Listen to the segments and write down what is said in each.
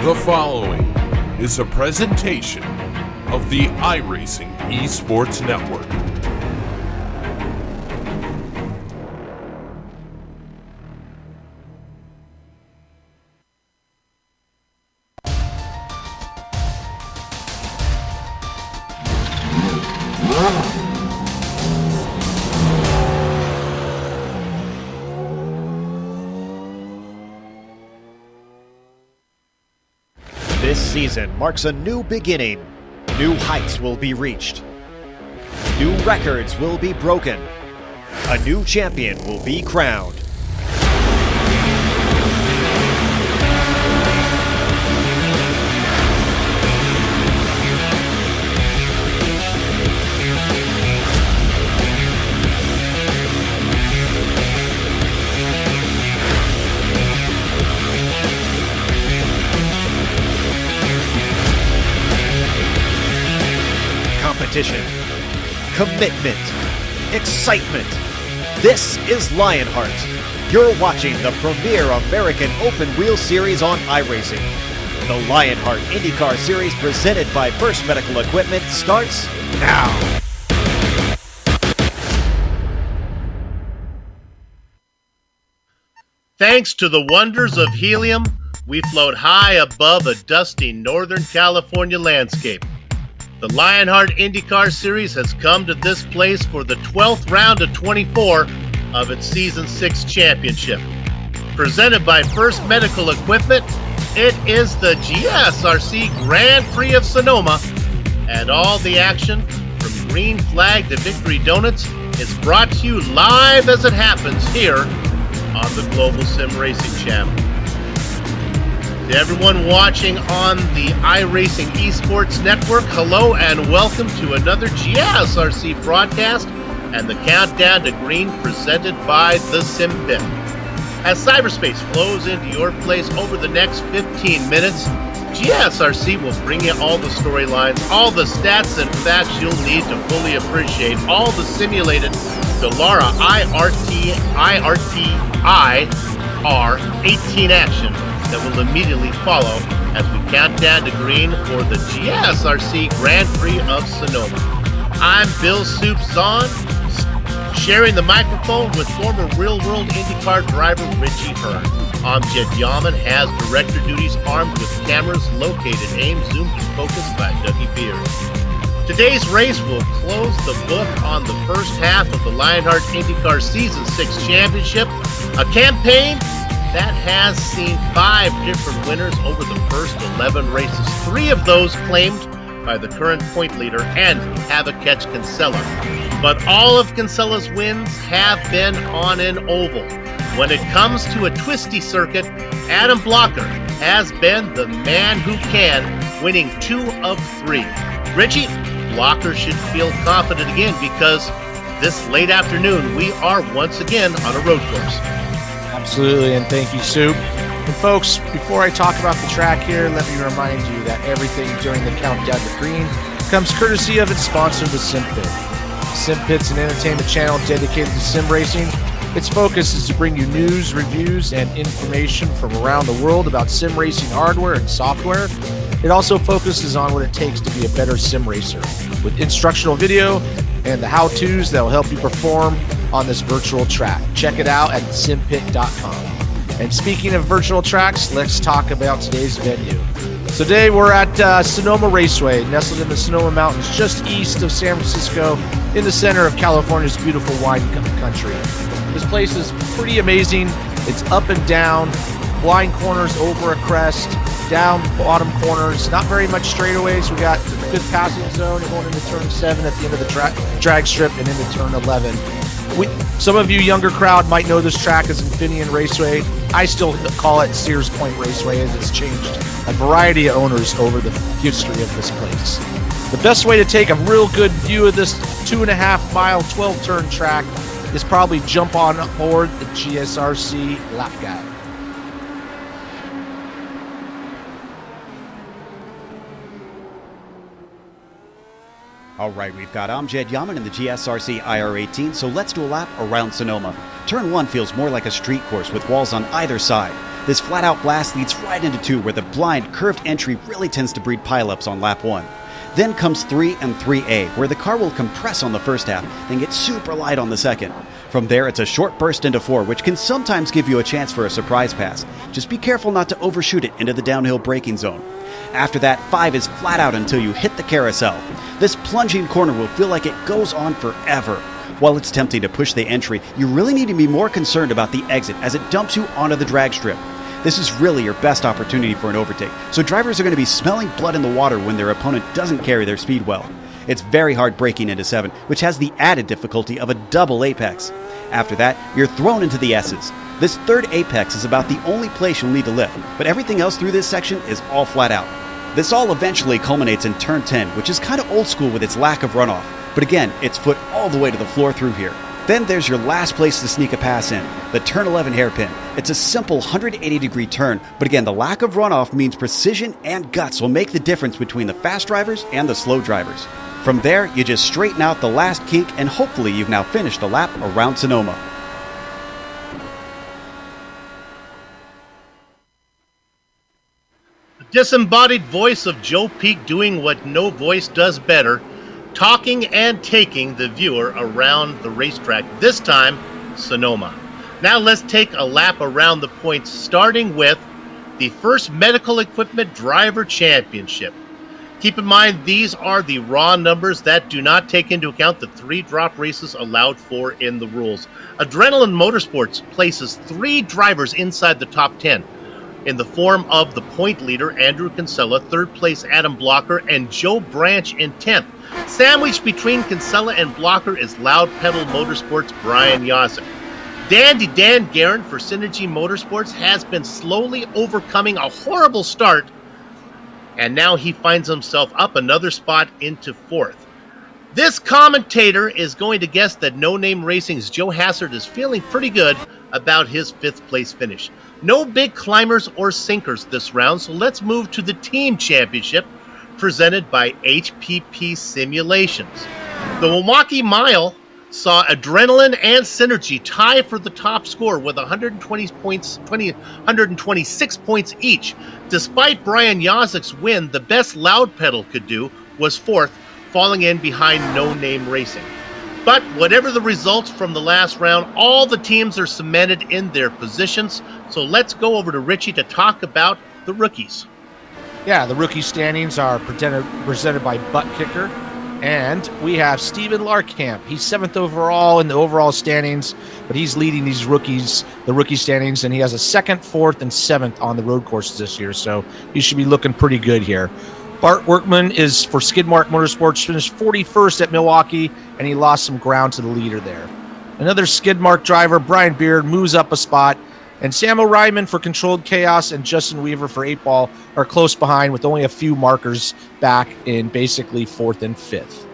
The following is a presentation of the iRacing Esports Network. This season marks a new beginning. New heights will be reached. New records will be broken. A new champion will be crowned. Competition, commitment, excitement. This is Lionheart. You're watching the premier American open wheel series on iRacing. The Lionheart IndyCar Series presented by First Medical Equipment starts now. Thanks to the wonders of helium, we float high above a dusty Northern California landscape. The Lionheart IndyCar Series has come to this place for the 12th round of 24 of its Season 6 championship. Presented by First Medical Equipment, it is the GSRC Grand Prix of Sonoma, and all the action, from green flag to victory donuts, is brought to you live as it happens here on the Global SimRacing channel. To everyone watching on the iRacing Esports Network, hello and welcome to another GSRC broadcast and the Countdown to Green presented by the SimPit. As cyberspace flows into your place over the next 15 minutes, GSRC will bring you all the storylines, all the stats and facts you'll need to fully appreciate all the simulated Dallara IR18 action that will immediately follow as we count down to green for the GSRC Grand Prix of Sonoma. I'm Bill Soup Zahn, sharing the microphone with former real-world IndyCar driver Richie Hearn. Amjad Yaman has director duties armed with cameras located, aimed, zoomed, and focused by Dougie Beard. Today's race will close the book on the first half of the Lionheart IndyCar Season 6 Championship, a campaign that has seen 5 different winners over the first 11 races, 3 of those claimed by the current point leader and Havakech Kinsella. But all of Kinsella's wins have been on an oval. When it comes to a twisty circuit, Adam Blocker has been the man who can, winning 2 of 3. Richie, Blocker should feel confident again because this late afternoon we are once again on a road course. Absolutely, and thank you, Soup. And folks, before I talk about the track here, let me remind you that everything during the Countdown to Green comes courtesy of its sponsor, the SimPit. SimPit's an entertainment channel dedicated to sim racing. Its focus is to bring you news, reviews, and information from around the world about sim racing hardware and software. It also focuses on what it takes to be a better sim racer, with instructional video and the how-tos that will help you perform on this virtual track. Check it out at simpit.com. And speaking of virtual tracks, let's talk about today's venue. So today we're at Sonoma Raceway, nestled in the Sonoma Mountains, just east of San Francisco, in the center of California's beautiful wine country. This place is pretty amazing. It's up and down, blind corners over a crest, down bottom corners, not very much straightaways. We got a good passing zone going into turn 7 at the end of the drag strip and into turn 11. Some of you younger crowd might know this track as Infineon Raceway. I still call it Sears Point Raceway, as it's changed a variety of owners over the history of this place. The best way to take a real good view of this 2.5 mile, 12 turn track is probably jump on board the GSRC lap guide. All right, we've got Amjad Yaman in the GSRC IR18, so let's do a lap around Sonoma. Turn 1 feels more like a street course with walls on either side. This flat-out blast leads right into 2, where the blind, curved entry really tends to breed pileups on lap 1. Then comes 3 and 3A, where the car will compress on the first half, then get super light on the second. From there, it's a short burst into 4, which can sometimes give you a chance for a surprise pass. Just be careful not to overshoot it into the downhill braking zone. After that, 5 is flat out until you hit the carousel. This plunging corner will feel like it goes on forever. While it's tempting to push the entry, you really need to be more concerned about the exit as it dumps you onto the drag strip. This is really your best opportunity for an overtake, so drivers are going to be smelling blood in the water when their opponent doesn't carry their speed well. It's very hard braking into 7, which has the added difficulty of a double apex. After that, you're thrown into the S's. This third apex is about the only place you'll need to lift, but everything else through this section is all flat out. This all eventually culminates in turn 10, which is kind of old school with its lack of runoff, but again, it's foot all the way to the floor through here. Then there's your last place to sneak a pass in, the turn 11 hairpin. It's a simple 180-degree turn, but again, the lack of runoff means precision and guts will make the difference between the fast drivers and the slow drivers. From there, you just straighten out the last kink, and hopefully you've now finished the lap around Sonoma. The disembodied voice of Joe Peak doing what no voice does better, talking and taking the viewer around the racetrack, this time Sonoma. Now let's take a lap around the points, starting with the first medical equipment driver championship. Keep in mind, these are the raw numbers that do not take into account the 3 drop races allowed for in the rules. Adrenaline Motorsports places 3 drivers inside the top 10 in the form of the point leader, Andrew Kinsella, 3rd place, Adam Blocker, and Joe Branch in 10th. Sandwiched between Kinsella and Blocker is Loud Pedal Motorsports' Brian Yosek. Dandy Dan Guerin for Synergy Motorsports has been slowly overcoming a horrible start, and now he finds himself up another spot into 4th. This commentator is going to guess that No Name Racing's Joe Hassard is feeling pretty good about his 5th place finish. No big climbers or sinkers this round, so let's move to the team championship presented by HPP Simulations. The Milwaukee Mile saw Adrenaline and Synergy tie for the top score with 126 points each. Despite Brian Yazek's win, the best Loud Pedal could do was 4th, falling in behind No Name Racing. But whatever the results from the last round, all the teams are cemented in their positions. So let's go over to Richie to talk about the rookies. Yeah, the rookie standings are presented by Butt Kicker. And we have Steven Larkamp. He's 7th overall in the overall standings, but he's leading these rookies, the rookie standings, and he has a 2nd, 4th, and 7th on the road courses this year, so he should be looking pretty good here. Bart Workman is for Skidmark Motorsports, finished 41st at Milwaukee, and he lost some ground to the leader there. Another Skidmark driver, Brian Beard, moves up a spot, and Sam O'Ryman for Controlled Chaos and Justin Weaver for 8 Ball are close behind with only a few markers back in basically 4th and 5th.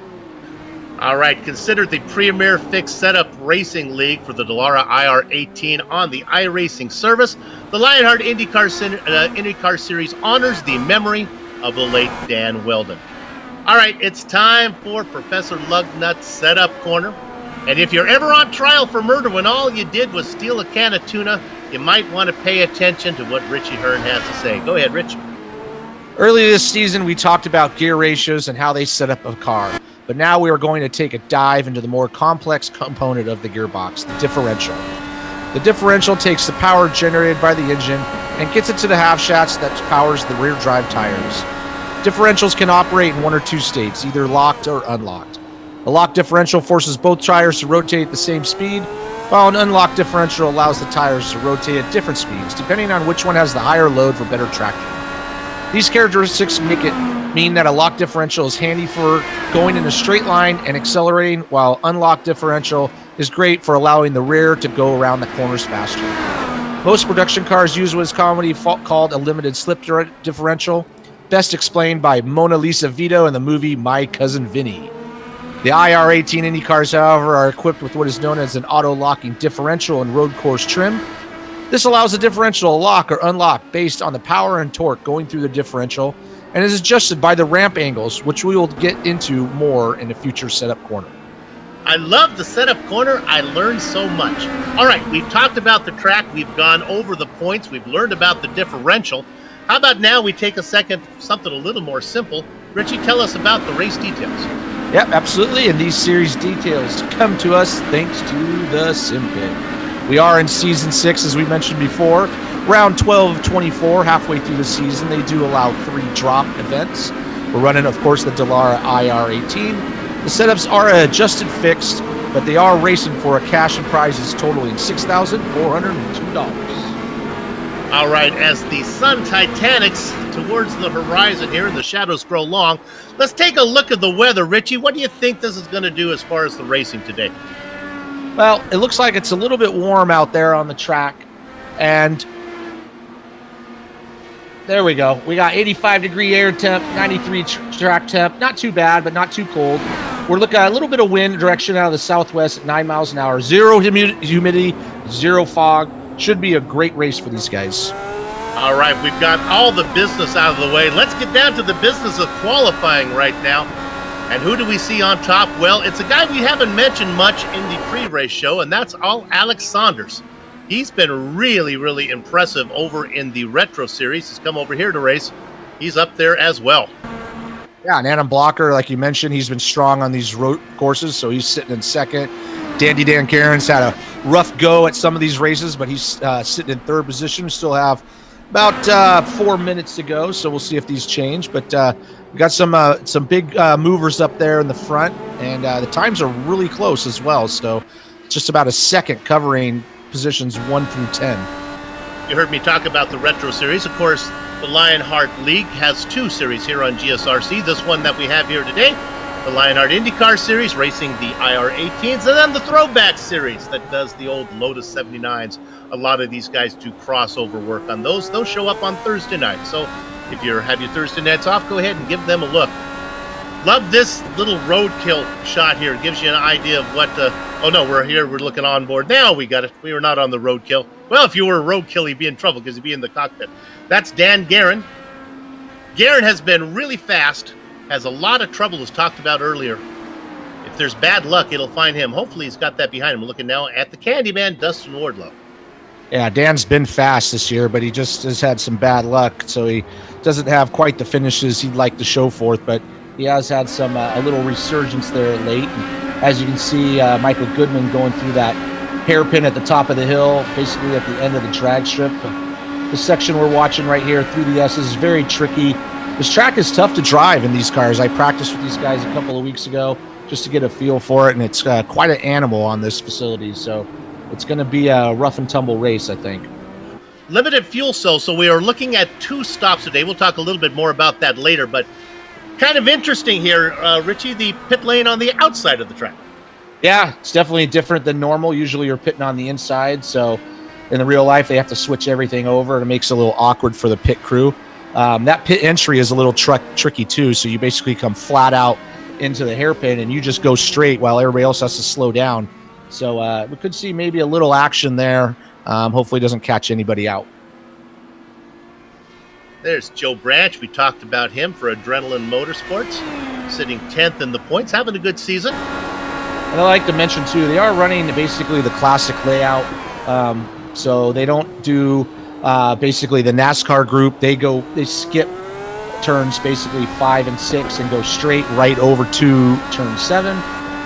All right, considered the premier fixed setup racing league for the Dallara IR18 on the iRacing service, the Lionheart IndyCar Series honors the memory of the late Dan Weldon. All right, it's time for Professor Lugnut's setup corner. And if you're ever on trial for murder when all you did was steal a can of tuna, you might want to pay attention to what Richie Hearn has to say. Go ahead, Rich. Earlier this season, we talked about gear ratios and how they set up a car. But now we are going to take a dive into the more complex component of the gearbox, the differential. The differential takes the power generated by the engine and gets it to the half shafts that powers the rear drive tires. Differentials can operate in 1 or 2 states, either locked or unlocked. A locked differential forces both tires to rotate at the same speed, while an unlocked differential allows the tires to rotate at different speeds, depending on which one has the higher load for better traction. These characteristics mean that a locked differential is handy for going in a straight line and accelerating, while unlocked differential is great for allowing the rear to go around the corners faster. Most production cars use what is commonly called a limited slip differential, best explained by Mona Lisa Vito in the movie My Cousin Vinny. The IR18 Indy cars, however, are equipped with what is known as an auto-locking differential and road course trim. This allows the differential to lock or unlock based on the power and torque going through the differential, and is adjusted by the ramp angles, which we will get into more in a future setup corner. I love the setup corner. I learned so much. All right, we've talked about the track. We've gone over the points. We've learned about the differential. How about now we take a second, something a little more simple. Richie, tell us about the race details. Yep, absolutely. And these series details come to us thanks to the SimPit. We are in Season 6, as we mentioned before. Round 12 of 24, halfway through the season, they do allow 3 drop events. We're running, of course, the Dallara IR18. The setups are adjusted fixed, but they are racing for a cash and prizes totaling $6,402. All right, as the sun titanics towards the horizon here and the shadows grow long, let's take a look at the weather. Richie, what do you think this is going to do as far as the racing today? Well, it looks like it's a little bit warm out there on the track, and there we go. We got 85-degree air temp, 93 track temp. Not too bad, but not too cold. We're looking at a little bit of wind direction out of the southwest at 9 miles an hour. Zero humidity, zero fog. Should be a great race for these guys. All right, we've got all the business out of the way. Let's get down to the business of qualifying right now. And who do we see on top? Well, it's a guy we haven't mentioned much in the pre-race show, and that's Alex Saunders. He's been really, really impressive over in the Retro Series. He's come over here to race. He's up there as well. Yeah, and Adam Blocker, like you mentioned, he's been strong on these road courses, so he's sitting in second. Dandy Dan Cairns had a rough go at some of these races, but he's sitting in third position. We still have about 4 minutes to go, so we'll see if these change. But we got some big movers up there in the front, and the times are really close as well. So it's just about a second covering positions 1 through 10. You heard me talk about the Retro Series. Of course, the Lionheart League has 2 series here on GSRC. This one that we have here today, the Lionheart IndyCar Series, racing the IR18s, and then the Throwback Series that does the old Lotus 79s. A lot of these guys do crossover work on those. Those show up on Thursday night. So if you have your Thursday nights off, go ahead and give them a look. Love this little roadkill shot here. It gives you an idea of what oh no, we're here, we're looking on board. Now we got it. We were not on the roadkill. Well, if you were a roadkill, you'd be in trouble because you'd be in the cockpit. That's Dan Guerin. Guerin has been really fast, has a lot of trouble, as talked about earlier. If there's bad luck, it'll find him. Hopefully he's got that behind him. We're looking now at the Candyman, Dustin Wardlow. Yeah, Dan's been fast this year, but he just has had some bad luck, so he doesn't have quite the finishes he'd like to show forth, but he has had some a little resurgence there late. And as you can see, Michael Goodman going through that hairpin at the top of the hill, basically at the end of the drag strip. The section we're watching right here through the S's is very tricky. This track is tough to drive in these cars. I practiced with these guys a couple of weeks ago just to get a feel for it, and it's quite an animal on this facility, so it's going to be a rough and tumble race, I think. Limited fuel cell, so we are looking at 2 stops today. We'll talk a little bit more about that later, but kind of interesting here, Richie, the pit lane on the outside of the track. Yeah, it's definitely different than normal. Usually you're pitting on the inside, so in the real life they have to switch everything over, and it makes it a little awkward for the pit crew. That pit entry is a little tricky too, so you basically come flat out into the hairpin and you just go straight while everybody else has to slow down. So we could see maybe a little action there. Hopefully it doesn't catch anybody out. There's Joe Branch. We talked about him for Adrenaline Motorsports, sitting 10th in the points, having a good season. And I like to mention, too, they are running basically the classic layout. So they don't do basically the NASCAR group. They skip turns basically 5 and 6 and go straight right over to turn 7.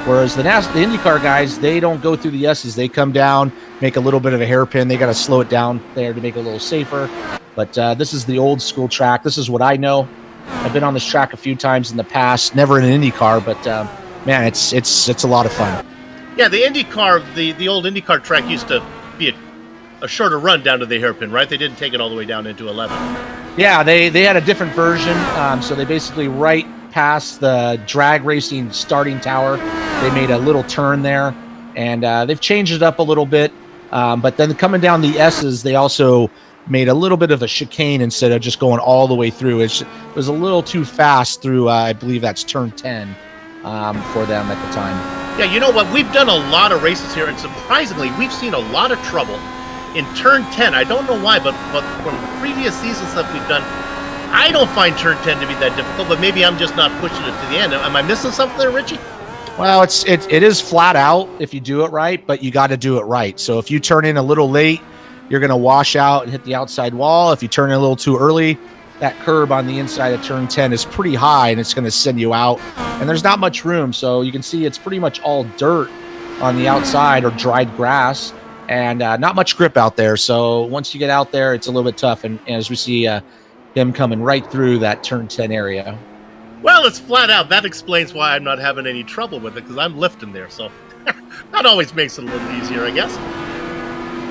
Whereas the IndyCar guys, they don't go through the S's. They come down, make a little bit of a hairpin. They got to slow it down there to make it a little safer. But this is the old school track. This is what I know. I've been on this track a few times in the past, never in an IndyCar, but man, it's a lot of fun. Yeah, the IndyCar, the old IndyCar track used to be a shorter run down to the hairpin, right? They didn't take it all the way down into 11. Yeah, they had a different version. So they basically right past the drag racing starting tower, they made a little turn there, and they've changed it up a little bit. But then coming down the S's, they also made a little bit of a chicane instead of just going all the way through. It was a little too fast through, I believe that's turn 10 for them at the time. Yeah, you know what? We've done a lot of races here, and surprisingly, we've seen a lot of trouble in turn 10. I don't know why, but from the previous seasons that we've done, I don't find turn 10 to be that difficult, but maybe I'm just not pushing it to the end. Am I missing something there, Richie? Well, it is flat out if you do it right, but you got to do it right. So if you turn in a little late, you're going to wash out and hit the outside wall. If you turn in a little too early, that curb on the inside of turn 10 is pretty high and it's going to send you out. And there's not much room. So you can see it's pretty much all dirt on the outside or dried grass and not much grip out there. So once you get out there, it's a little bit tough. And as we see him coming right through that turn 10 area. Well, it's flat out. That explains why I'm not having any trouble with it, because I'm lifting there. So that always makes it a little easier, I guess.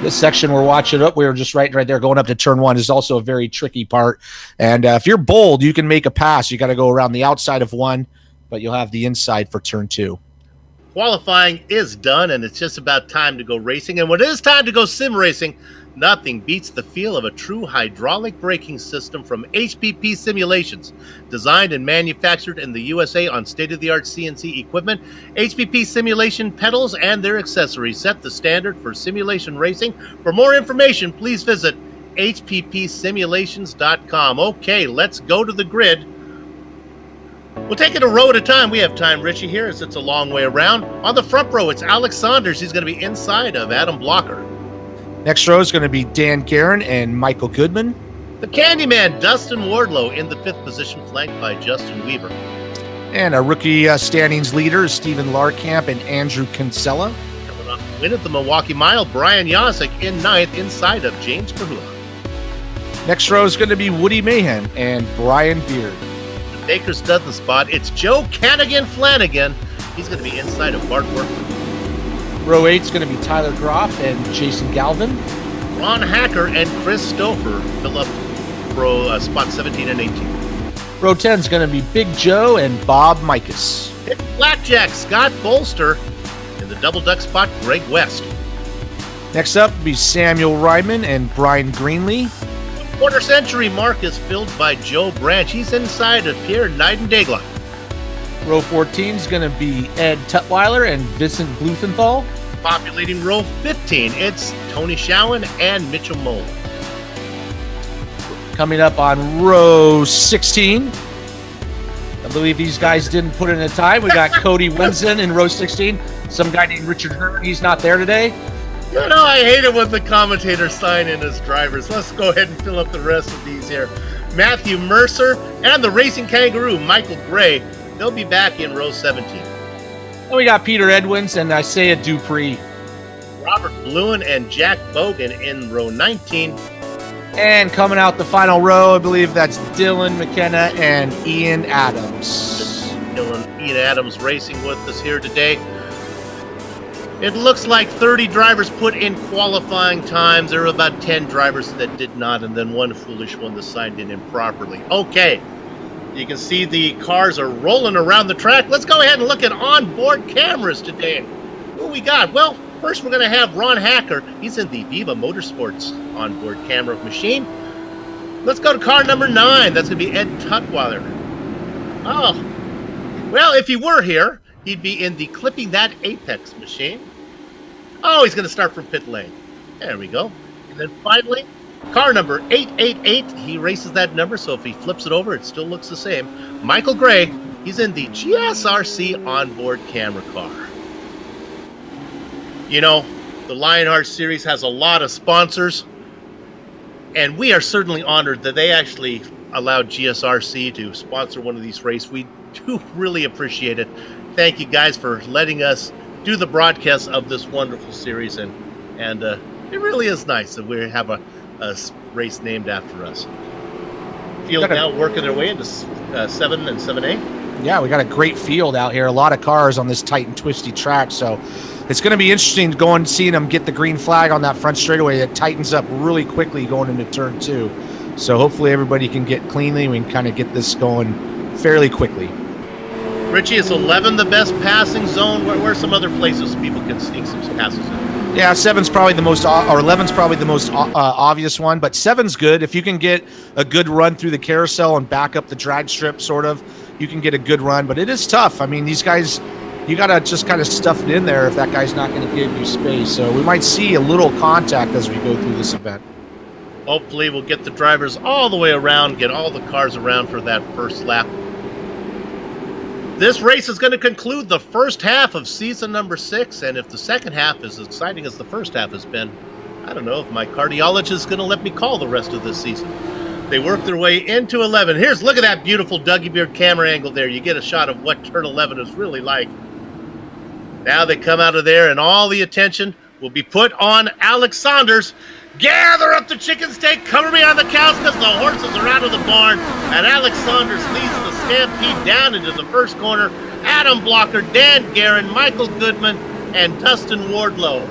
This section we're watching up, we were just right there going up to turn 1 is also a very tricky part. And if you're bold, you can make a pass. You got to go around the outside of 1, but you'll have the inside for turn 2. Qualifying is done, and it's just about time to go racing. And when it is time to go sim racing, nothing beats the feel of a true hydraulic braking system from HPP Simulations. Designed and manufactured in the USA on state-of-the-art CNC equipment, HPP Simulation pedals and their accessories set the standard for simulation racing. For more information, please visit hppsimulations.com. Okay, let's go to the grid. We'll take it a row at a time. We have time, Richie, here, as it's a long way around. On the front row, it's Alex Saunders. He's going to be inside of Adam Blocker. Next row is going to be Dan Guerin and Michael Goodman. The Candyman, Dustin Wardlow, in the 5th position, flanked by Justin Weaver. And our rookie standings leaders, Stephen Larkamp and Andrew Kinsella. Coming off the win at the Milwaukee Mile, Brian Yasick in 9th, inside of James Kahula. Next row is going to be Woody Mahan and Brian Beard. Baker's Dozen spot, it's Joe Flanagan. He's going to be inside of Bart Workman. Row 8 is going to be Tyler Groff and Jason Galvin. Ron Hacker and Chris Stouffer fill up row spot 17 and 18. Row 10 is going to be Big Joe and Bob Mikas. It's Blackjack Scott Bolster. In the double duck spot, Greg West. Next up will be Samuel Ryman and Brian Greenlee. Quarter century mark is filled by Joe Branch. He's inside of Pierre Neidendegla. Row 14 is going to be Ed Tutwiler and Vincent Bluthenthal. Populating row 15, it's Tony Showen and Mitchell Mole. Coming up on row 16, I believe these guys didn't put in a time. We got Cody Winson in row 16. Some guy named Richard Hearn, he's not there today. You know, I hate it when the commentators sign in as drivers. Let's go ahead and fill up the rest of these here. Matthew Mercer and the Racing Kangaroo, Michael Gray. They'll be back in row 17. And we got Peter Edwins and Isaiah Dupree. Robert Bluen and Jack Bogan in row 19. And coming out the final row, I believe that's Dylan McKenna and Ian Adams. Ian Adams racing with us here today. It looks like 30 drivers put in qualifying times. There were about 10 drivers that did not, and then one foolish one that signed in improperly. Okay, you can see the cars are rolling around the track. Let's go ahead and look at onboard cameras today. Who we got? Well, first we're going to have Ron Hacker. He's in the Viva Motorsports onboard camera machine. Let's go to car number 9. That's going to be Ed Tutwiler. Oh, well, if he were here, he'd be in the Clipping That Apex machine. Oh, he's going to start from pit lane. There we go. And then finally, car number 888. He races that number, so if he flips it over, it still looks the same. Michael Gray, he's in the GSRC onboard camera car. You know, the Lionheart Series has a lot of sponsors, and we are certainly honored that they actually allowed GSRC to sponsor one of these races. We do really appreciate it. Thank you guys for letting us do the broadcast of this wonderful series, and it really is nice that we have a race named after us. Field now working their way into 7 and 7A. Yeah, we got a great field out here. A lot of cars on this tight and twisty track, so it's going to be interesting to go and seeing them get the green flag on that front straightaway. It tightens up really quickly going into turn 2. So hopefully everybody can get cleanly. We can kind of get this going fairly quickly. Richie, is 11 the best passing zone? Where are some other places people can sneak some passes in? Yeah, 7's probably the most, or 11's probably the most obvious one, but 7's good. If you can get a good run through the carousel and back up the drag strip, sort of, you can get a good run. But it is tough. I mean, these guys, you got to just kind of stuff it in there if that guy's not going to give you space. So we might see a little contact as we go through this event. Hopefully we'll get the drivers all the way around, get all the cars around for that first lap. This race is going to conclude the first half of season number 6, and if the second half is as exciting as the first half has been, I don't know if my cardiologist is going to let me call the rest of this season. They work their way into 11. Look at that beautiful Dougie Beard camera angle there. You get a shot of what turn 11 is really like. Now they come out of there, and all the attention will be put on Alex Saunders. Gather up the chicken steak, cover me on the cows, because the horses are out of the barn, and Alex Saunders leads the stampede down into the first corner. Adam Blocker, Dan Guerin, Michael Goodman, and Dustin Wardlow.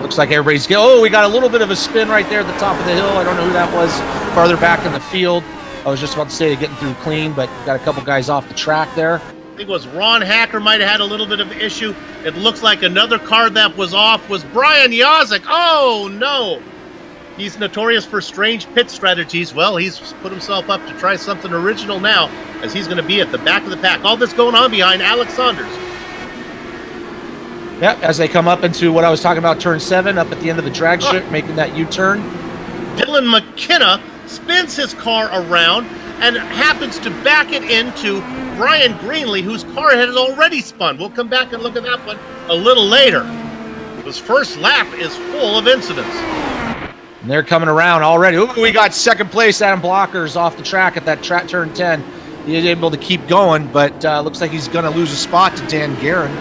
Looks like everybody's go. Oh, we got a little bit of a spin right there at the top of the hill. I don't know who that was farther back in the field. I was just about to say they're getting through clean, but got a couple guys off the track there. I think it was Ron Hacker might have had a little bit of an issue. It looks like another car that was off was Brian Yazik. Oh, no. He's notorious for strange pit strategies. Well, he's put himself up to try something original now, as he's going to be at the back of the pack. All this going on behind Alex Saunders. Yep, as they come up into what I was talking about, turn 7, up at the end of the drag strip, making that U-turn. Dylan McKenna spins his car around and happens to back it into Brian Greenlee, whose car has already spun. We'll come back and look at that one a little later. His first lap is full of incidents. And they're coming around already. Ooh, we got second place. Adam Blockers off the track at that turn 10. He is able to keep going, but looks like he's going to lose a spot to Dan Guerin.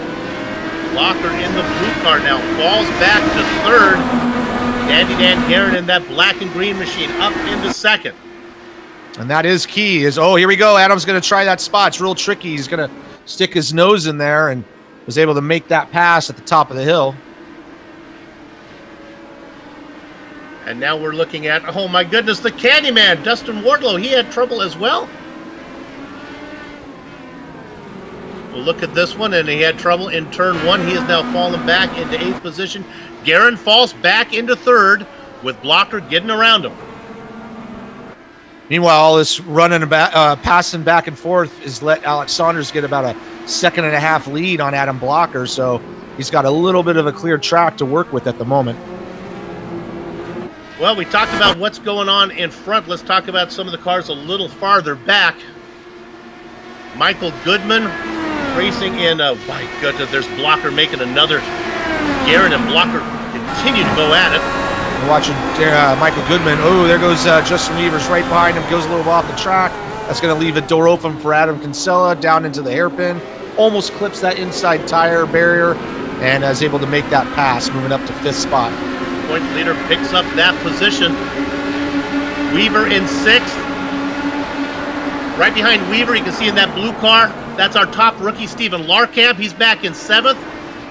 Blocker in the blue car now falls back to third. Dan Guerin in that black and green machine up into second. And that is key. Here we go. Adam's going to try that spot. It's real tricky. He's going to stick his nose in there and was able to make that pass at the top of the hill. And now we're looking at, oh my goodness, the Candyman, Dustin Wardlow. He had trouble as well. We'll look at this one, and he had trouble in turn 1. He has now fallen back into 8th position. Guerin falls back into 3rd with Blocker getting around him. Meanwhile, all this running passing back and forth has let Alex Saunders get about a 1.5-second lead on Adam Blocker, so he's got a little bit of a clear track to work with at the moment. Well, we talked about what's going on in front. Let's talk about some of the cars a little farther back. Michael Goodman racing in, my goodness, there's Blocker making another. Guerin and Blocker continue to go at it. We're watching Michael Goodman. Oh, there goes Justin Weaver's right behind him, goes a little off the track. That's going to leave a door open for Adam Kinsella down into the hairpin. Almost clips that inside tire barrier and is able to make that pass, moving up to 5th spot. Point leader picks up that position. Weaver in 6th. Right behind Weaver, you can see in that blue car, that's our top rookie, Stephen Larkamp. He's back in 7th.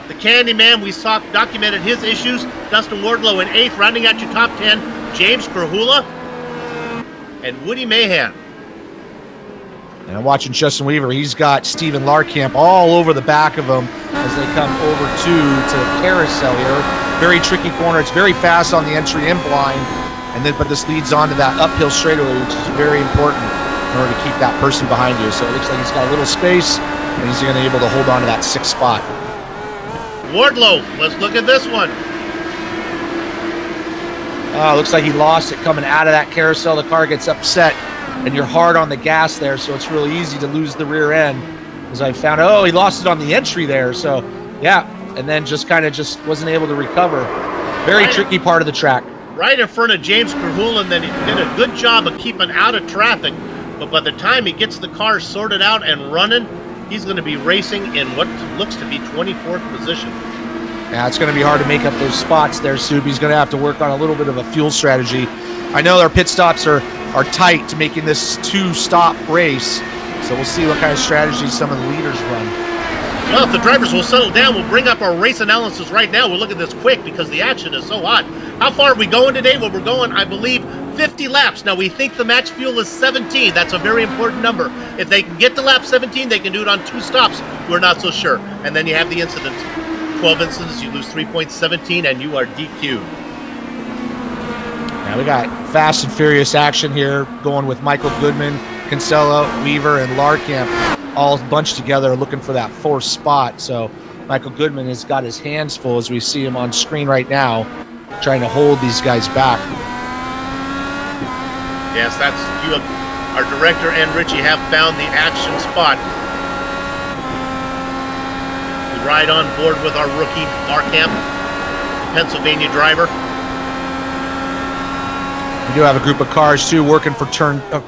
The Candyman, we saw documented his issues. Dustin Wardlow in 8th, rounding out your top 10. James Krahula and Woody Mahan. And I'm watching Justin Weaver. He's got Stephen Larkamp all over the back of him as they come over to the carousel here. Very tricky corner. It's very fast on the entry in blind. But this leads on to that uphill straightaway, which is very important in order to keep that person behind you. So it looks like he's got a little space, and he's going to be able to hold on to that 6th spot. Wardlow, let's look at this one. Looks like he lost it coming out of that carousel. The car gets upset, and you're hard on the gas there, so it's really easy to lose the rear end. As I found out, he lost it on the entry there. So, yeah, and then just wasn't able to recover. Very tricky part of the track. Right in front of James Krahula, and then he did a good job of keeping out of traffic. But by the time he gets the car sorted out and running, he's going to be racing in what looks to be 24th position. Yeah, it's going to be hard to make up those spots there, Soup. He's going to have to work on a little bit of a fuel strategy. I know our pit stops are tight to making this 2-stop race, so we'll see what kind of strategies some of the leaders run. Well, if the drivers will settle down, we'll bring up our race analysis right now. We'll look at this quick because the action is so hot. How far are we going today? Well, we're going, I believe, 50 laps. Now, we think the match fuel is 17. That's a very important number. If they can get to lap 17, they can do it on 2 stops. We're not so sure. And then you have the incidents. 12 incidents, you lose 3.17, and you are DQ'd. Now we got fast and furious action here going with Michael Goodman, Kinsella, Weaver, and Larkamp all bunched together looking for that 4th spot. So Michael Goodman has got his hands full as we see him on screen right now, trying to hold these guys back. Yes, that's you. Our director and Richie have found the action spot. ride on board with our rookie, Markham, Pennsylvania driver. We do have a group of cars, too, working for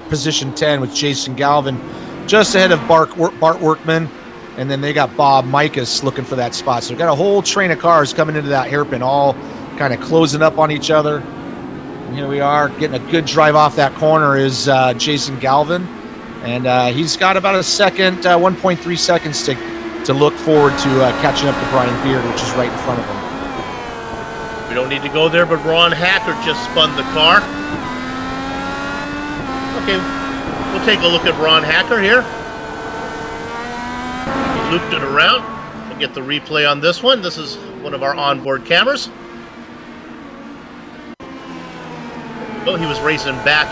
position 10 with Jason Galvin, just ahead of Bart Workman. And then they got Bob Mikas looking for that spot. So we've got a whole train of cars coming into that hairpin, all kind of closing up on each other. And here we are, getting a good drive off that corner is Jason Galvin. And he's got about a second, 1.3 seconds to look forward to catching up to Brian Beard, which is right in front of him. We don't need to go there, but Ron Hacker just spun the car. Okay, we'll take a look at Ron Hacker here. He looped it around. We'll get the replay on this one. This is one of our onboard cameras. Oh, he was racing back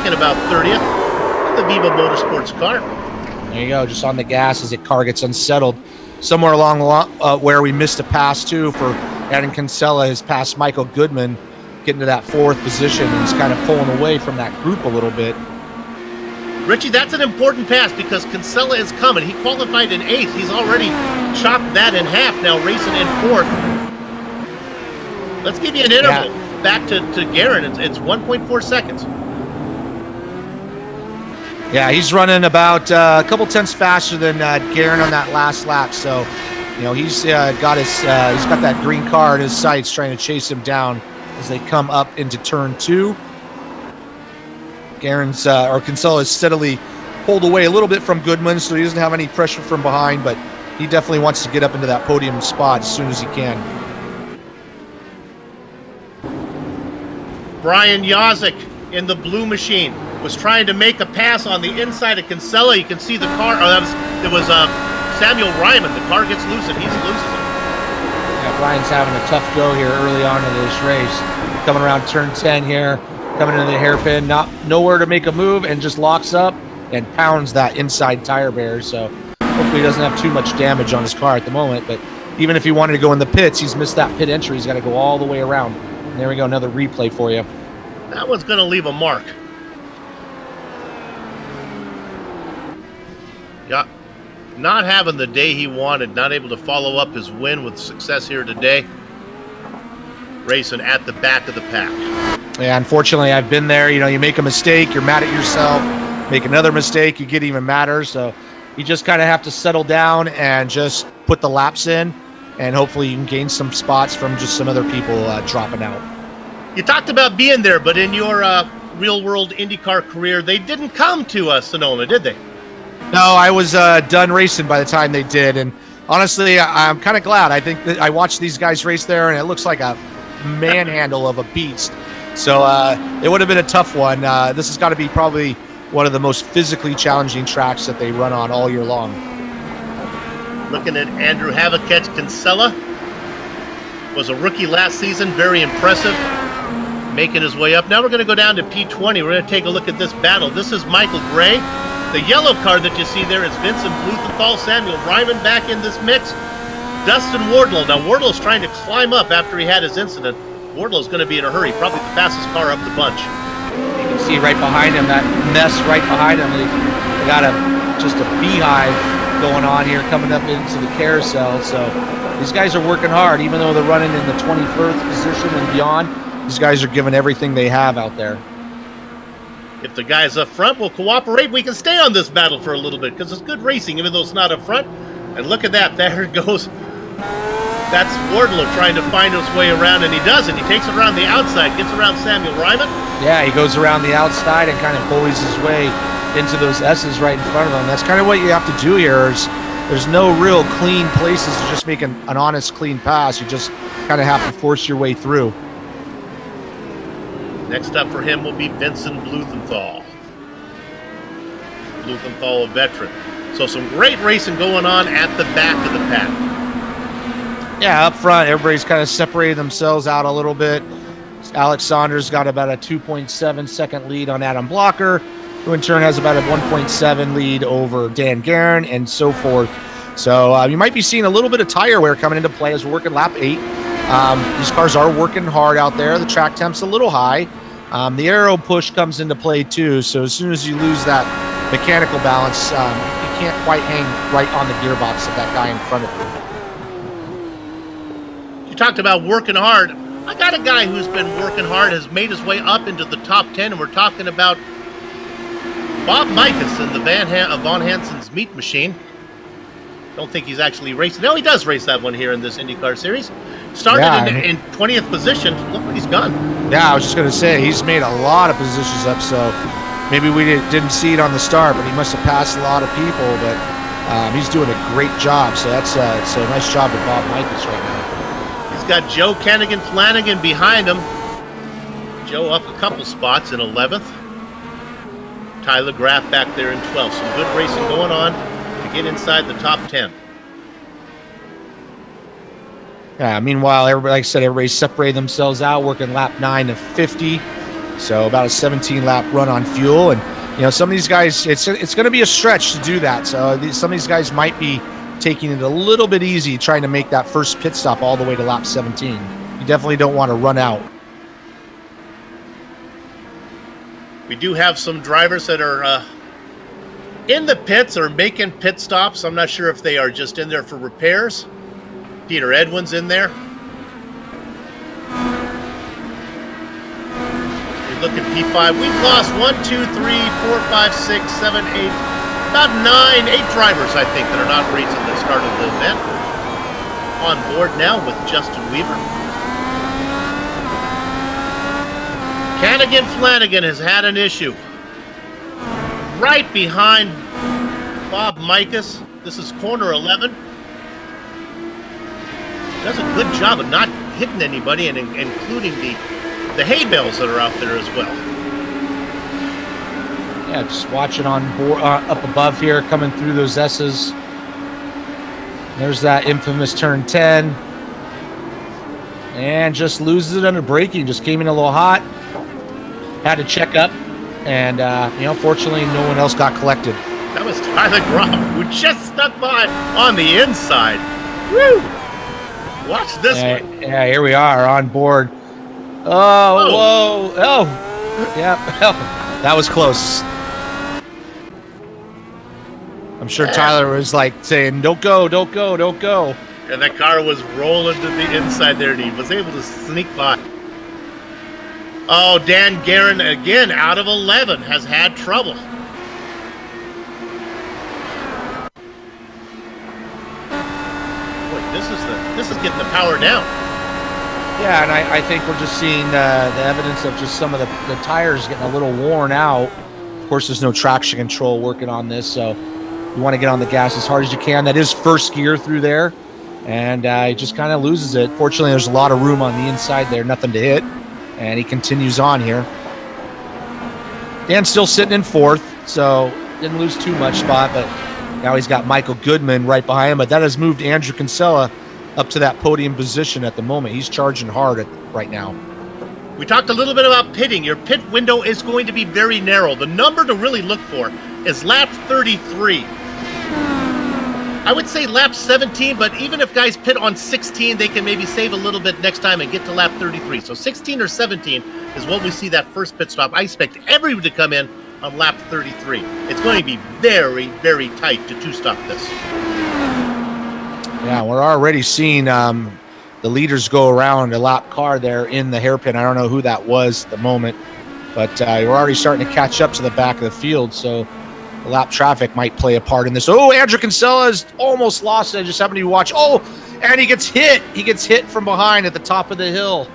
in about 30th. The Viva Motorsports car. There you go, just on the gas as the car gets unsettled. Somewhere along where we missed a pass, too, for Adam Kinsella has passed Michael Goodman, getting to that 4th position, and he's kind of pulling away from that group a little bit. Richie, that's an important pass because Kinsella is coming. He qualified in 8th. He's already chopped that in half, now racing in 4th. Let's give you an interval back to Guerin. It's 1.4 seconds. Yeah, he's running about a couple tenths faster than Guerin on that last lap. So, you know, he's got that green car in his sights, trying to chase him down as they come up into turn 2. Kinsella is steadily pulled away a little bit from Goodman, so he doesn't have any pressure from behind, but he definitely wants to get up into that podium spot as soon as he can. Brian Yazik in the blue machine was trying to make a pass on the inside of Kinsella. You can see the car. It was Samuel Ryman. The car gets loose and he's losing it. Yeah, Brian's having a tough go here early on in this race. Coming around turn 10 here, coming into the hairpin, nowhere to make a move, and just locks up and pounds that inside tire barrier. So hopefully he doesn't have too much damage on his car at the moment. But even if he wanted to go in the pits, he's missed that pit entry. He's got to go all the way around. And there we go, another replay for you. That one's going to leave a mark. Yeah, not having the day he wanted, not able to follow up his win with success here today. Racing at the back of the pack. Yeah, unfortunately, I've been there. You know, you make a mistake, you're mad at yourself. Make another mistake, you get even madder. So you just kind of have to settle down and just put the laps in, and hopefully you can gain some spots from just some other people dropping out. You talked about being there, but in your real-world IndyCar career, they didn't come to Sonoma, did they? No, I was done racing by the time they did, and honestly, I'm kind of glad. I think that I watched these guys race there, and it looks like a manhandle of a beast. So it would have been a tough one. This has got to be probably one of the most physically challenging tracks that they run on all year long. Looking at Andrew Havakech Kinsella. Was a rookie last season, very impressive. Making his way up. Now we're going to go down to P20. We're going to take a look at this battle. This is Michael Gray. The yellow car that you see there is Vincent Blumenthal, Samuel Ryman back in this mix. Dustin Wardlow. Now Wardlow's trying to climb up after he had his incident. Wardlow's going to be in a hurry. Probably the fastest car up the bunch. You can see right behind him, that mess right behind him. They got just a beehive going on here coming up into the carousel. So these guys are working hard, even though they're running in the 21st position and beyond. These guys are giving everything they have out there. If the guys up front will cooperate, we can stay on this battle for a little bit because it's good racing, even though it's not up front. And look at that. There it goes. That's Wardlow trying to find his way around, and he does it. He takes it around the outside, gets around Samuel Ryman. Yeah, he goes around the outside and kind of bullies his way into those S's right in front of him. That's kind of what you have to do here. There's no real clean places to just make an honest, clean pass. You just kind of have to force your way through. Next up for him will be Vincent Blumenthal. Blumenthal, a veteran. So some great racing going on at the back of the pack. Yeah, up front, everybody's kind of separated themselves out a little bit. Alex Saunders got about a 2.7 second lead on Adam Blocker, who in turn has about a 1.7 lead over Dan Guerin, and so forth. So you might be seeing a little bit of tire wear coming into play as we're working lap 8. These cars are working hard out there. The track temp's a little high. The aero push comes into play too, so as soon as you lose that mechanical balance, you can't quite hang right on the gearbox of that guy in front of you. You talked about working hard. I got a guy who's been working hard, has made his way up into the top 10, and we're talking about Bob Mikus in the Von Hansen's Meat Machine. Don't think he's actually racing. No, he does race that one here in this IndyCar Series. Started in 20th position. Look what he's done. Yeah, I was just going to say, he's made a lot of positions up, so maybe we didn't see it on the start, but he must have passed a lot of people, but he's doing a great job, so it's a nice job with Bob Mikus right now. He's got Joe Flanagan behind him. Joe up a couple spots in 11th. Tyler Graff back there in 12th. Some good racing going on to get inside the top 10. Yeah, meanwhile, everybody, like I said, everybody separated themselves out, working lap 9 of 50. So about a 17-lap run on fuel. And, some of these guys, it's going to be a stretch to do that. So some of these guys might be taking it a little bit easy, trying to make that first pit stop all the way to lap 17. You definitely don't want to run out. We do have some drivers that are in the pits or making pit stops. I'm not sure if they are just in there for repairs. Peter Edwin's in there. We look at P5. We've lost 1, 2, 3, 4, 5, 6, 7, 8, about 8 drivers, I think, that are not racing the start of the event. On board now with Justin Weaver. Flanagan has had an issue. Right behind Bob Mikus. This is corner 11. Does a good job of not hitting anybody, and including the hay bales that are out there as well. Yeah, just watching on board, up above here, coming through those S's. There's that infamous turn 10. And just loses it under braking. Just came in a little hot. Had to check up. And, fortunately, no one else got collected. That was Tyler Groff, who just stuck by on the inside. Woo! Watch this one. Yeah, here we are on board. Oh, whoa. Oh, yeah. That was close. I'm sure Tyler was like saying, don't go. And that car was rolling to the inside there, and he was able to sneak by. Oh, Dan Guerin, again, out of 11, has had trouble. Boy, this is getting the power down. Yeah, and I think we're just seeing the evidence of just some of the tires getting a little worn out. Of course, there's no traction control working on this, so you want to get on the gas as hard as you can. That is first gear through there, and he just kind of loses it. Fortunately, there's a lot of room on the inside there, nothing to hit, and he continues on here. Dan's still sitting in 4th, so didn't lose too much spot, but now he's got Michael Goodman right behind him, but that has moved Andrew Kinsella up to that podium position at the moment. He's charging hard right now. We talked a little bit about pitting. Your pit window is going to be very narrow. The number to really look for is lap 33. I would say lap 17, but even if guys pit on 16, they can maybe save a little bit next time and get to lap 33. So 16 or 17 is what we see that first pit stop. I expect everyone to come in on lap 33. It's going to be very, very tight to two-stop this. Yeah, we're already seeing the leaders go around a lap car there in the hairpin. I don't know who that was at the moment, but we're already starting to catch up to the back of the field, so the lap traffic might play a part in this. Oh, Andrew Kinsella has almost lost it. I just happened to watch. Oh, and he gets hit. He gets hit from behind at the top of the hill.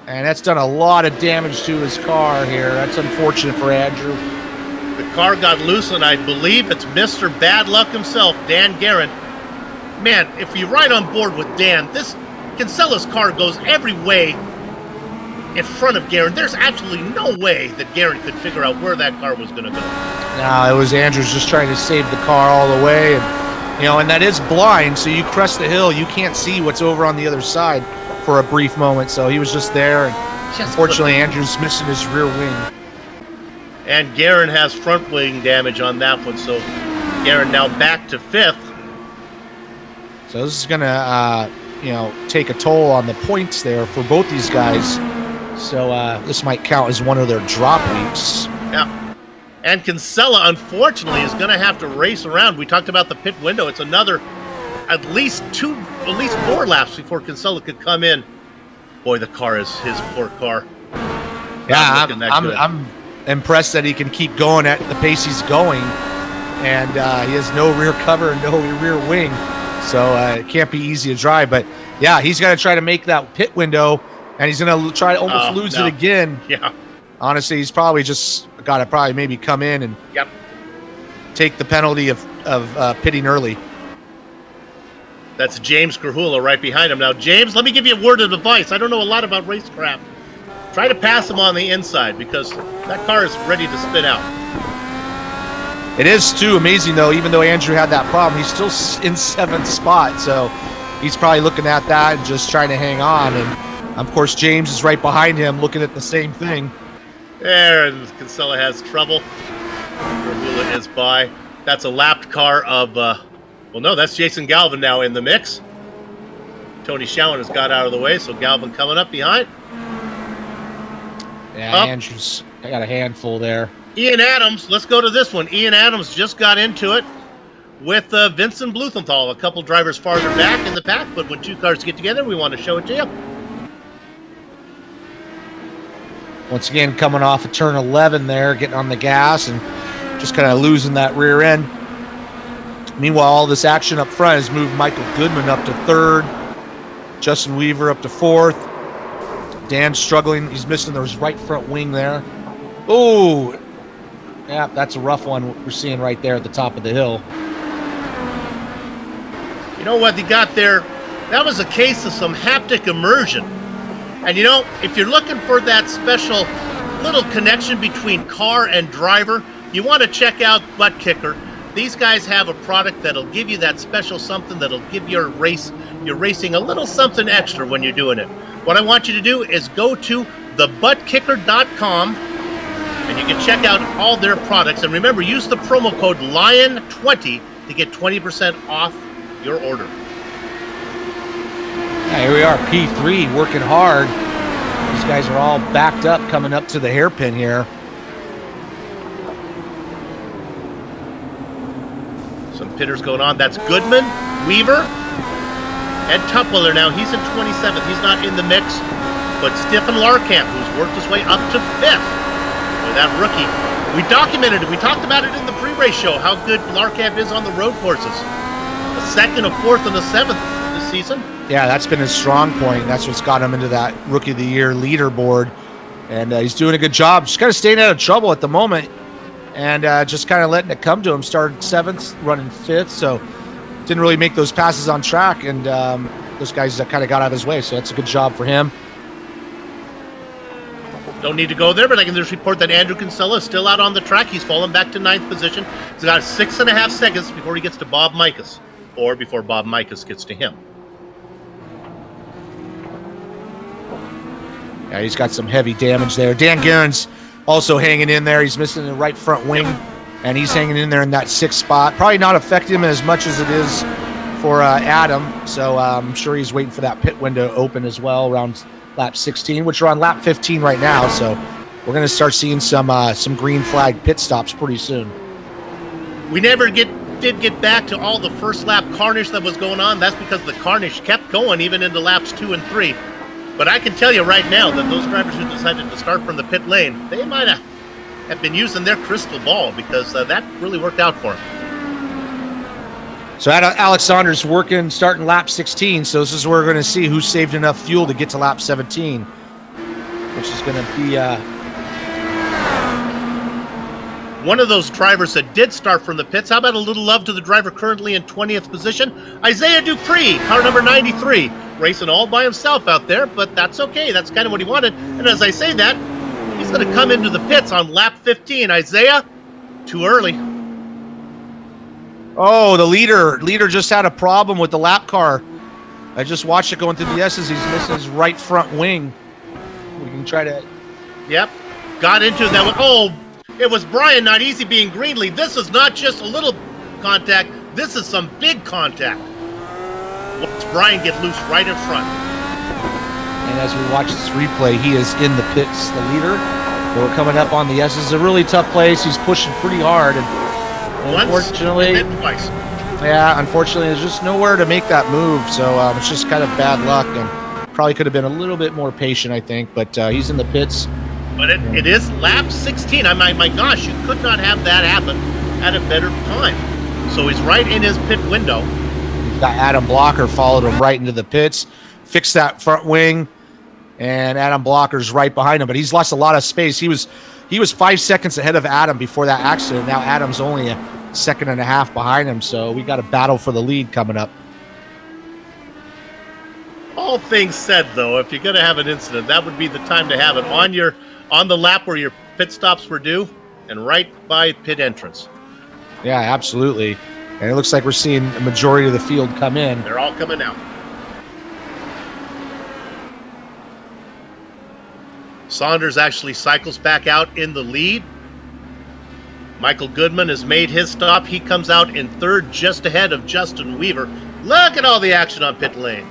And that's done a lot of damage to his car here. That's unfortunate for Andrew. The car got loose, and I believe it's Mr. Bad Luck himself, Dan Guerin. Man, if you ride on board with Dan, this Kinsella's car goes every way in front of Guerin. There's absolutely no way that Guerin could figure out where that car was going to go. No, it was Andrews just trying to save the car all the way. And that is blind, so you crest the hill, you can't see what's over on the other side for a brief moment. So he was just there, and unfortunately, Andrews missing his rear wing. And Guerin has front wing damage on that one, so Guerin now back to 5th. So this is going to, take a toll on the points there for both these guys. So this might count as one of their drop weeks. Yeah. And Kinsella, unfortunately, is going to have to race around. We talked about the pit window. It's another at least 4 laps before Kinsella could come in. Boy, the car is his poor car. Yeah, I'm impressed that he can keep going at the pace he's going. And he has no rear cover and no rear wing. So it can't be easy to drive. But, yeah, he's going to try to make that pit window, and he's going to try to almost lose it again. Yeah. Honestly, he's probably just got to maybe come in and take the penalty of pitting early. That's James Krahula right behind him. Now, James, let me give you a word of advice. I don't know a lot about racecraft. Try to pass him on the inside because that car is ready to spin out. It is, too, amazing, though. Even though Andrew had that problem, he's still in 7th spot. So he's probably looking at that and just trying to hang on. And, of course, James is right behind him looking at the same thing. There, and Kinsella has trouble. Krahula is by. That's a lapped car of, well, no, that's Jason Galvin now in the mix. Tony Schowen has got out of the way, so Galvin coming up behind. Yeah, Andrew's got a handful there. Ian Adams, let's go to this one. Ian Adams just got into it with Vincent Blumenthal, a couple drivers farther back in the pack, but when 2 cars get together, we want to show it to you. Once again, coming off of turn 11 there, getting on the gas and just kind of losing that rear end. Meanwhile, all this action up front has moved Michael Goodman up to 3rd, Justin Weaver up to 4th. Dan's struggling. He's missing his right front wing there. Oh, yeah, that's a rough one we're seeing right there at the top of the hill. You know what he got there? That was a case of some haptic immersion. And you know, if you're looking for that special little connection between car and driver, you want to check out Butt Kicker. These guys have a product that'll give you that special something that'll give your racing a little something extra when you're doing it. What I want you to do is go to thebuttkicker.com and you can check out all their products. And remember, use the promo code LION20 to get 20% off your order. Yeah, here we are, P3, working hard. These guys are all backed up, coming up to the hairpin here. Some pitters going on. That's Goodman, Weaver, and Tutwiler now. He's in 27th. He's not in the mix. But Stephen Larkamp, who's worked his way up to 5th. Boy, that rookie. We documented it. We talked about it in the pre-race show, how good Larkamp is on the road courses. A 2nd, a 4th, and a 7th this season. Yeah, that's been his strong point. That's what's got him into that Rookie of the Year leaderboard. And he's doing a good job. Just kind of staying out of trouble at the moment. And just kind of letting it come to him. Started 7th, running 5th. So didn't really make those passes on track. And those guys kind of got out of his way. So that's a good job for him. Don't need to go there, but I can just report that Andrew Kinsella is still out on the track. He's fallen back to 9th position. He's got 6.5 seconds before he gets to Bob Mikas. Or before Bob Mikas gets to him. Yeah, he's got some heavy damage there. Dan Guerin's also hanging in there. He's missing the right front wing, and he's hanging in there in that 6th spot. Probably not affecting him as much as it is for Adam, so I'm sure he's waiting for that pit window to open as well around lap 16, which we're on lap 15 right now, so we're going to start seeing some green flag pit stops pretty soon. We never did get back to all the first lap carnage that was going on. That's because the carnage kept going even into laps 2 and 3. But I can tell you right now that those drivers who decided to start from the pit lane, they might have been using their crystal ball because that really worked out for them. So Alex Saunders starting lap 16, so this is where we're going to see who saved enough fuel to get to lap 17, which is going to be... one of those drivers that did start from the pits. How about a little love to the driver currently in 20th position? Isaiah Dupree, car number 93, racing all by himself out there, but that's okay. That's kind of what he wanted. And as I say that, he's going to come into the pits on lap 15. Isaiah, too early. Oh, the leader just had a problem with the lap car. I just watched it going through the S's. He's missing his right front wing. We can try to... Yep, got into that one. Oh, it was Brian Not Easy being Greenlee. This is not just a little contact. This is some big contact. Watch Brian get loose right in front. And as we watch this replay, he is in the pits, the leader. So we're coming up on the S. This is a really tough place. He's pushing pretty hard, and unfortunately, and then twice. yeah, unfortunately, there's just nowhere to make that move. So it's just kind of bad luck, and probably could have been a little bit more patient, I think. But he's in the pits. But it is lap 16. My gosh, you could not have that happen at a better time. So he's right in his pit window. Got Adam Blocker followed him right into the pits, fixed that front wing, and Adam Blocker's right behind him. But he's lost a lot of space. He was 5 seconds ahead of Adam before that accident. Now Adam's only a second and a half behind him. So we got a battle for the lead coming up. All things said, though, if you're going to have an incident, that would be the time to have it on the lap where your pit stops were due and right by pit entrance. Yeah, absolutely. And it looks like we're seeing a majority of the field come in. They're all coming out. Saunders actually cycles back out in the lead. Michael Goodman has made his stop. He comes out in third, just ahead of Justin Weaver. Look at all the action on pit lane.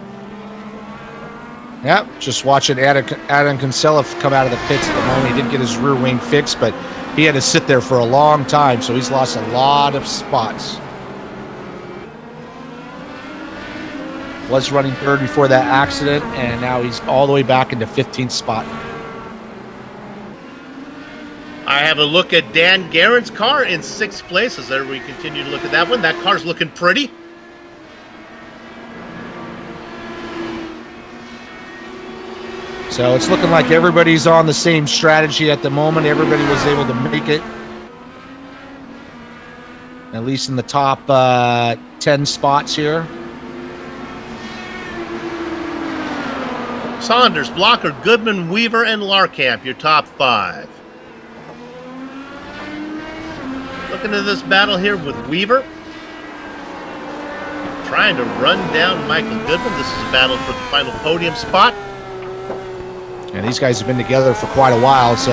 Yeah, just watching Adam Kinsella come out of the pits at the moment. He did get his rear wing fixed, but he had to sit there for a long time, so he's lost a lot of spots. Was running third before that accident, and now he's all the way back into 15th spot. I have a look at Dan Guerin's car in 6th place as we continue to look at that one. That car's looking pretty. So it's looking like everybody's on the same strategy at the moment. Everybody was able to make it, at least in the top 10 spots here. Saunders, Blocker, Goodman, Weaver, and Larkamp, your top 5. Looking at this battle here with Weaver. Trying to run down Michael Goodman. This is a battle for the final podium spot. And these guys have been together for quite a while, so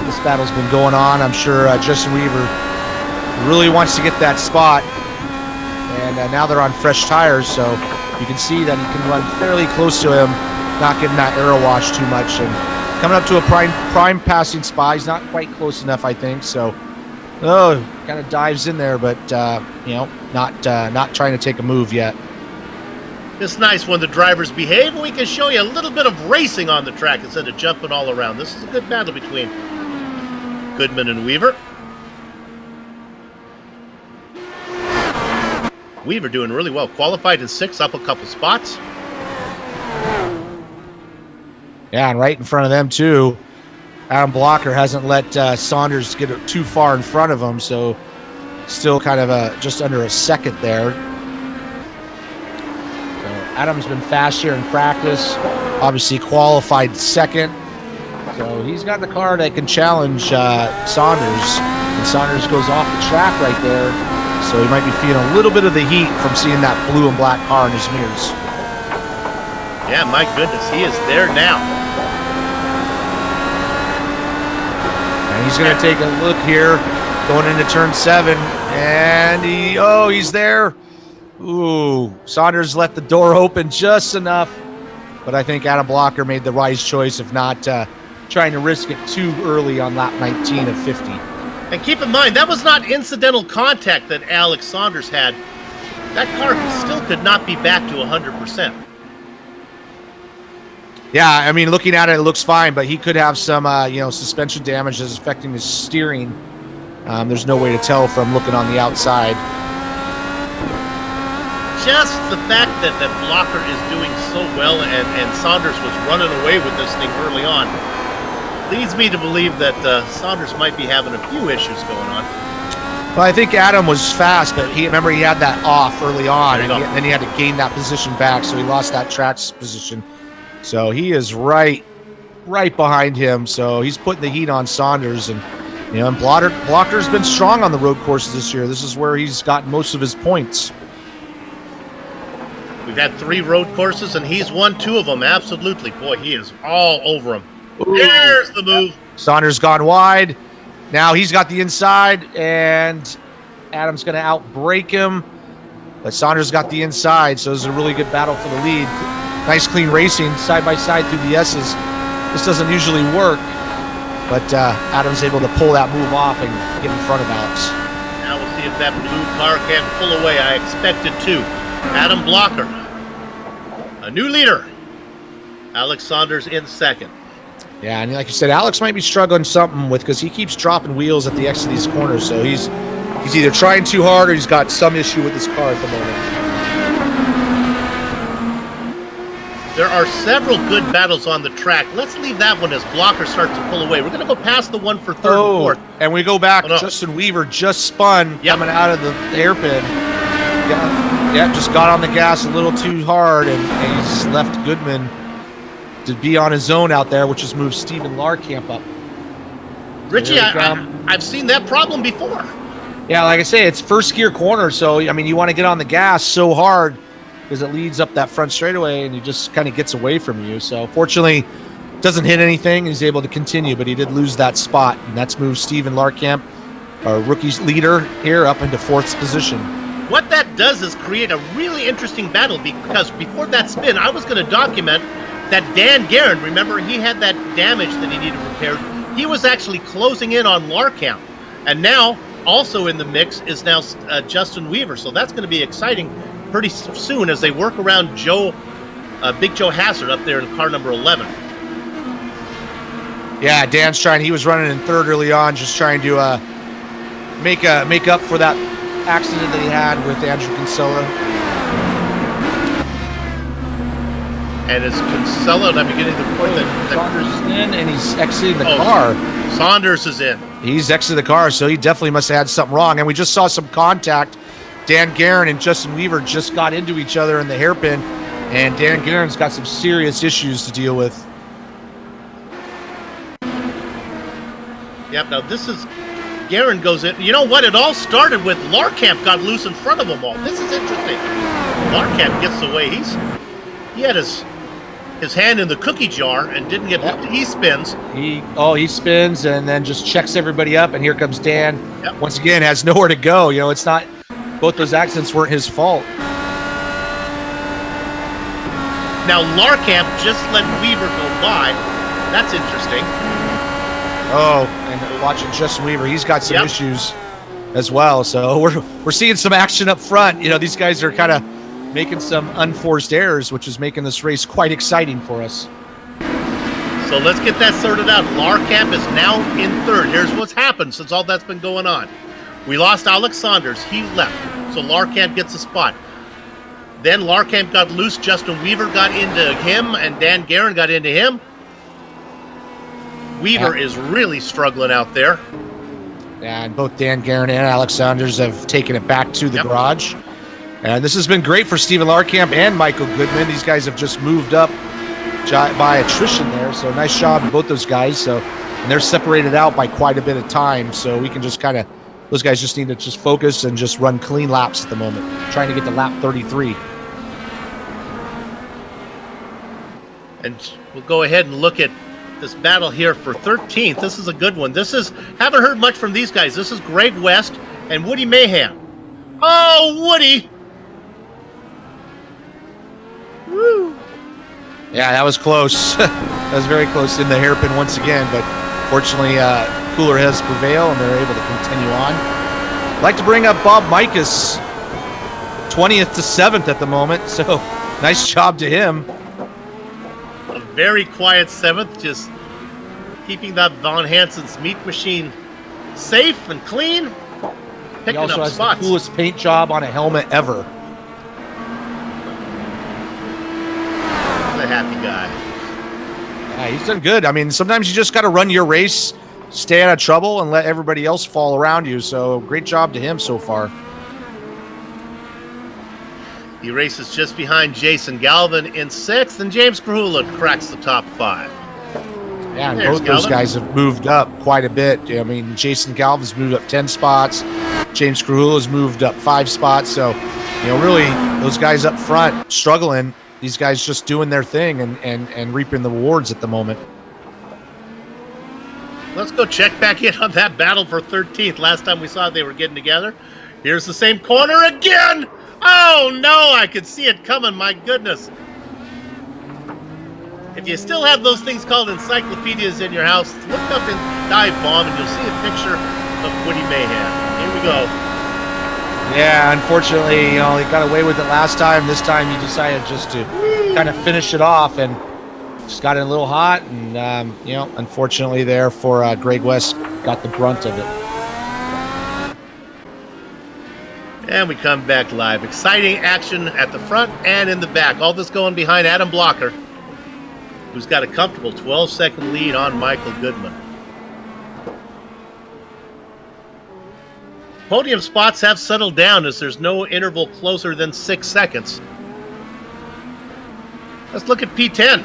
this battle's been going on. I'm sure Justin Weaver really wants to get that spot. And now they're on fresh tires, so you can see that he can run fairly close to him, not getting that aero wash too much. And coming up to a prime passing spot. He's not quite close enough, I think. So, kind of dives in there, but, not trying to take a move yet. It's nice when the drivers behave and we can show you a little bit of racing on the track instead of jumping all around. This is a good battle between Goodman and Weaver. Weaver doing really well. Qualified in 6th, up a couple spots. Yeah, and right in front of them, too. Adam Blocker hasn't let Saunders get too far in front of him, so still kind of just under a second there. Adam's been fast here in practice, obviously qualified 2nd. So he's got the car that can challenge Saunders. And Saunders goes off the track right there. So he might be feeling a little bit of the heat from seeing that blue and black car in his mirrors. Yeah, my goodness, he is there now. And he's going to take a look here going into turn 7. And he's there. Ooh, Saunders left the door open just enough, but I think Adam Blocker made the wise choice of not trying to risk it too early on lap 19 of 50. And keep in mind, that was not incidental contact that Alex Saunders had. That car still could not be back to 100%. Yeah, I mean, looking at it, it looks fine, but he could have some, suspension damage that's affecting his steering. There's no way to tell from looking on the outside. Just the fact that Blocker is doing so well and Saunders was running away with this thing early on leads me to believe that Saunders might be having a few issues going on. Well, I think Adam was fast, but he had that off early on, and then he had to gain that position back, so he lost that track position. So he is right behind him, so he's putting the heat on Saunders, and Blocker's been strong on the road courses this year. This is where he's gotten most of his points. We've had 3 road courses, and he's won 2 of them. Absolutely. Boy, he is all over him. Ooh. There's the move. Saunders gone wide. Now he's got the inside, and Adam's going to outbrake him. But Saunders got the inside, so it's a really good battle for the lead. Nice, clean racing, side-by-side through the S's. This doesn't usually work. but Adam's able to pull that move off and get in front of Alex. Now we'll see if that blue car can pull away. I expect it to. Adam Blocker, a new leader. Alex Saunders in second. Yeah, and like you said, Alex might be struggling something because he keeps dropping wheels at the exit of these corners, so he's either trying too hard or he's got some issue with his car at the moment. There are several good battles on the track. Let's leave that one as Blocker starts to pull away. We're going to go past the one for third and fourth. And we go back. Oh, no. Justin Weaver just spun Yep. coming out of the hairpin. Yeah, just got on the gas a little too hard, and he's left Goodman to be on his own out there, which has moved Steven Larkamp up. Richie, I've seen that problem before. Yeah, like I say, it's first gear corner, so I mean, you want to get on the gas so hard because it leads up that front straightaway, and he just kind of gets away from you. So fortunately, doesn't hit anything. He's able to continue, but he did lose that spot, and that's moved Steven Larkamp, our rookie's leader here, up into fourth position. What that does is create a really interesting battle, because before that spin, I was going to document that Dan Guerin, remember, he had that damage that he needed repaired. He was actually closing in on Larkamp. And now, also in the mix is now Justin Weaver. So that's going to be exciting pretty soon as they work around Big Joe Hazard up there in car number 11. Yeah, Dan's trying. He was running in third early on, just trying to make up for that accident that he had with Andrew Kinsella. And it's Kinsella, and I'm beginning to point that Saunders is in, and he's exiting the car. Saunders is in. He's exited the car, so he definitely must have had something wrong. And we just saw some contact. Dan Guerin and Justin Weaver just got into each other in the hairpin, and Dan Guerin's got some serious issues to deal with. Yep, now this is... Guerin goes in. You know what? It all started with Larkamp got loose in front of them all. This is interesting. Larkamp gets away. He had his hand in the cookie jar and didn't get. Yep. He spins. He spins and then just checks everybody up. And here comes Dan. Yep. Once again, has nowhere to go. You know, it's not. Both those accidents weren't his fault. Now Larkamp just let Weaver go by. That's interesting. Oh, and watching Justin Weaver, he's got some issues as well. So we're seeing some action up front. You know, these guys are kind of making some unforced errors, which is making this race quite exciting for us. So let's get that sorted out. Larkamp is now in third. Here's what's happened since all that's been going on. We lost Alex Saunders. He left. So Larkamp gets a spot. Then Larkamp got loose. Justin Weaver got into him, and Dan Guerin got into him. Weaver is really struggling out there. And both Dan Guerin and Alex Saunders have taken it back to the garage. And this has been great for Steven Larkamp and Michael Goodman. These guys have just moved up by attrition there. So nice job to both those guys. So, and they're separated out by quite a bit of time. So we can just kind of, those guys just need to just focus and just run clean laps at the moment, trying to get to lap 33. And we'll go ahead and look at this battle here for 13th. This is a good one. Haven't heard much from these guys. This is Greg West and Woody Mayhem. Oh, Woody! Woo! Yeah, that was close. That was very close in the hairpin once again, but fortunately, cooler heads prevail and they're able to continue on. I'd like to bring up Bob Micus, 20th to 7th at the moment, so nice job to him. A very quiet 7th, just keeping that Von Hansen's meat machine safe and clean. Picking He also up has spots. the coolest paint job on a helmet ever. He's a happy guy. Yeah, he's done good. I mean, sometimes you just got to run your race, stay out of trouble, and let everybody else fall around you. So great job to him so far. He races just behind Jason Galvin in 6th, and James Krahula cracks the top 5. Yeah, and There's both those Galvin. guys have moved up quite a bit. I mean, Jason Galvin's moved up 10 spots. James Krahula's moved up 5 spots. So, you know, really, those guys up front struggling. These guys just doing their thing and reaping the rewards at the moment. Let's go check back in on that battle for 13th. Last time we saw they were getting together. Here's the same corner again. Oh, no, I could see it coming. My goodness. If you still have those things called encyclopedias in your house, look up in Dive Bomb and you'll see a picture of Woody Mayhem. Here we go. Yeah, unfortunately, he got away with it last time. This time he decided just to kind of finish it off and just got it a little hot. And, unfortunately there for Greg West, got the brunt of it. And we come back live. Exciting action at the front and in the back. All this going behind Adam Blocker, who's got a comfortable 12-second lead on Michael Goodman. Podium spots have settled down as there's no interval closer than 6 seconds. Let's look at P10.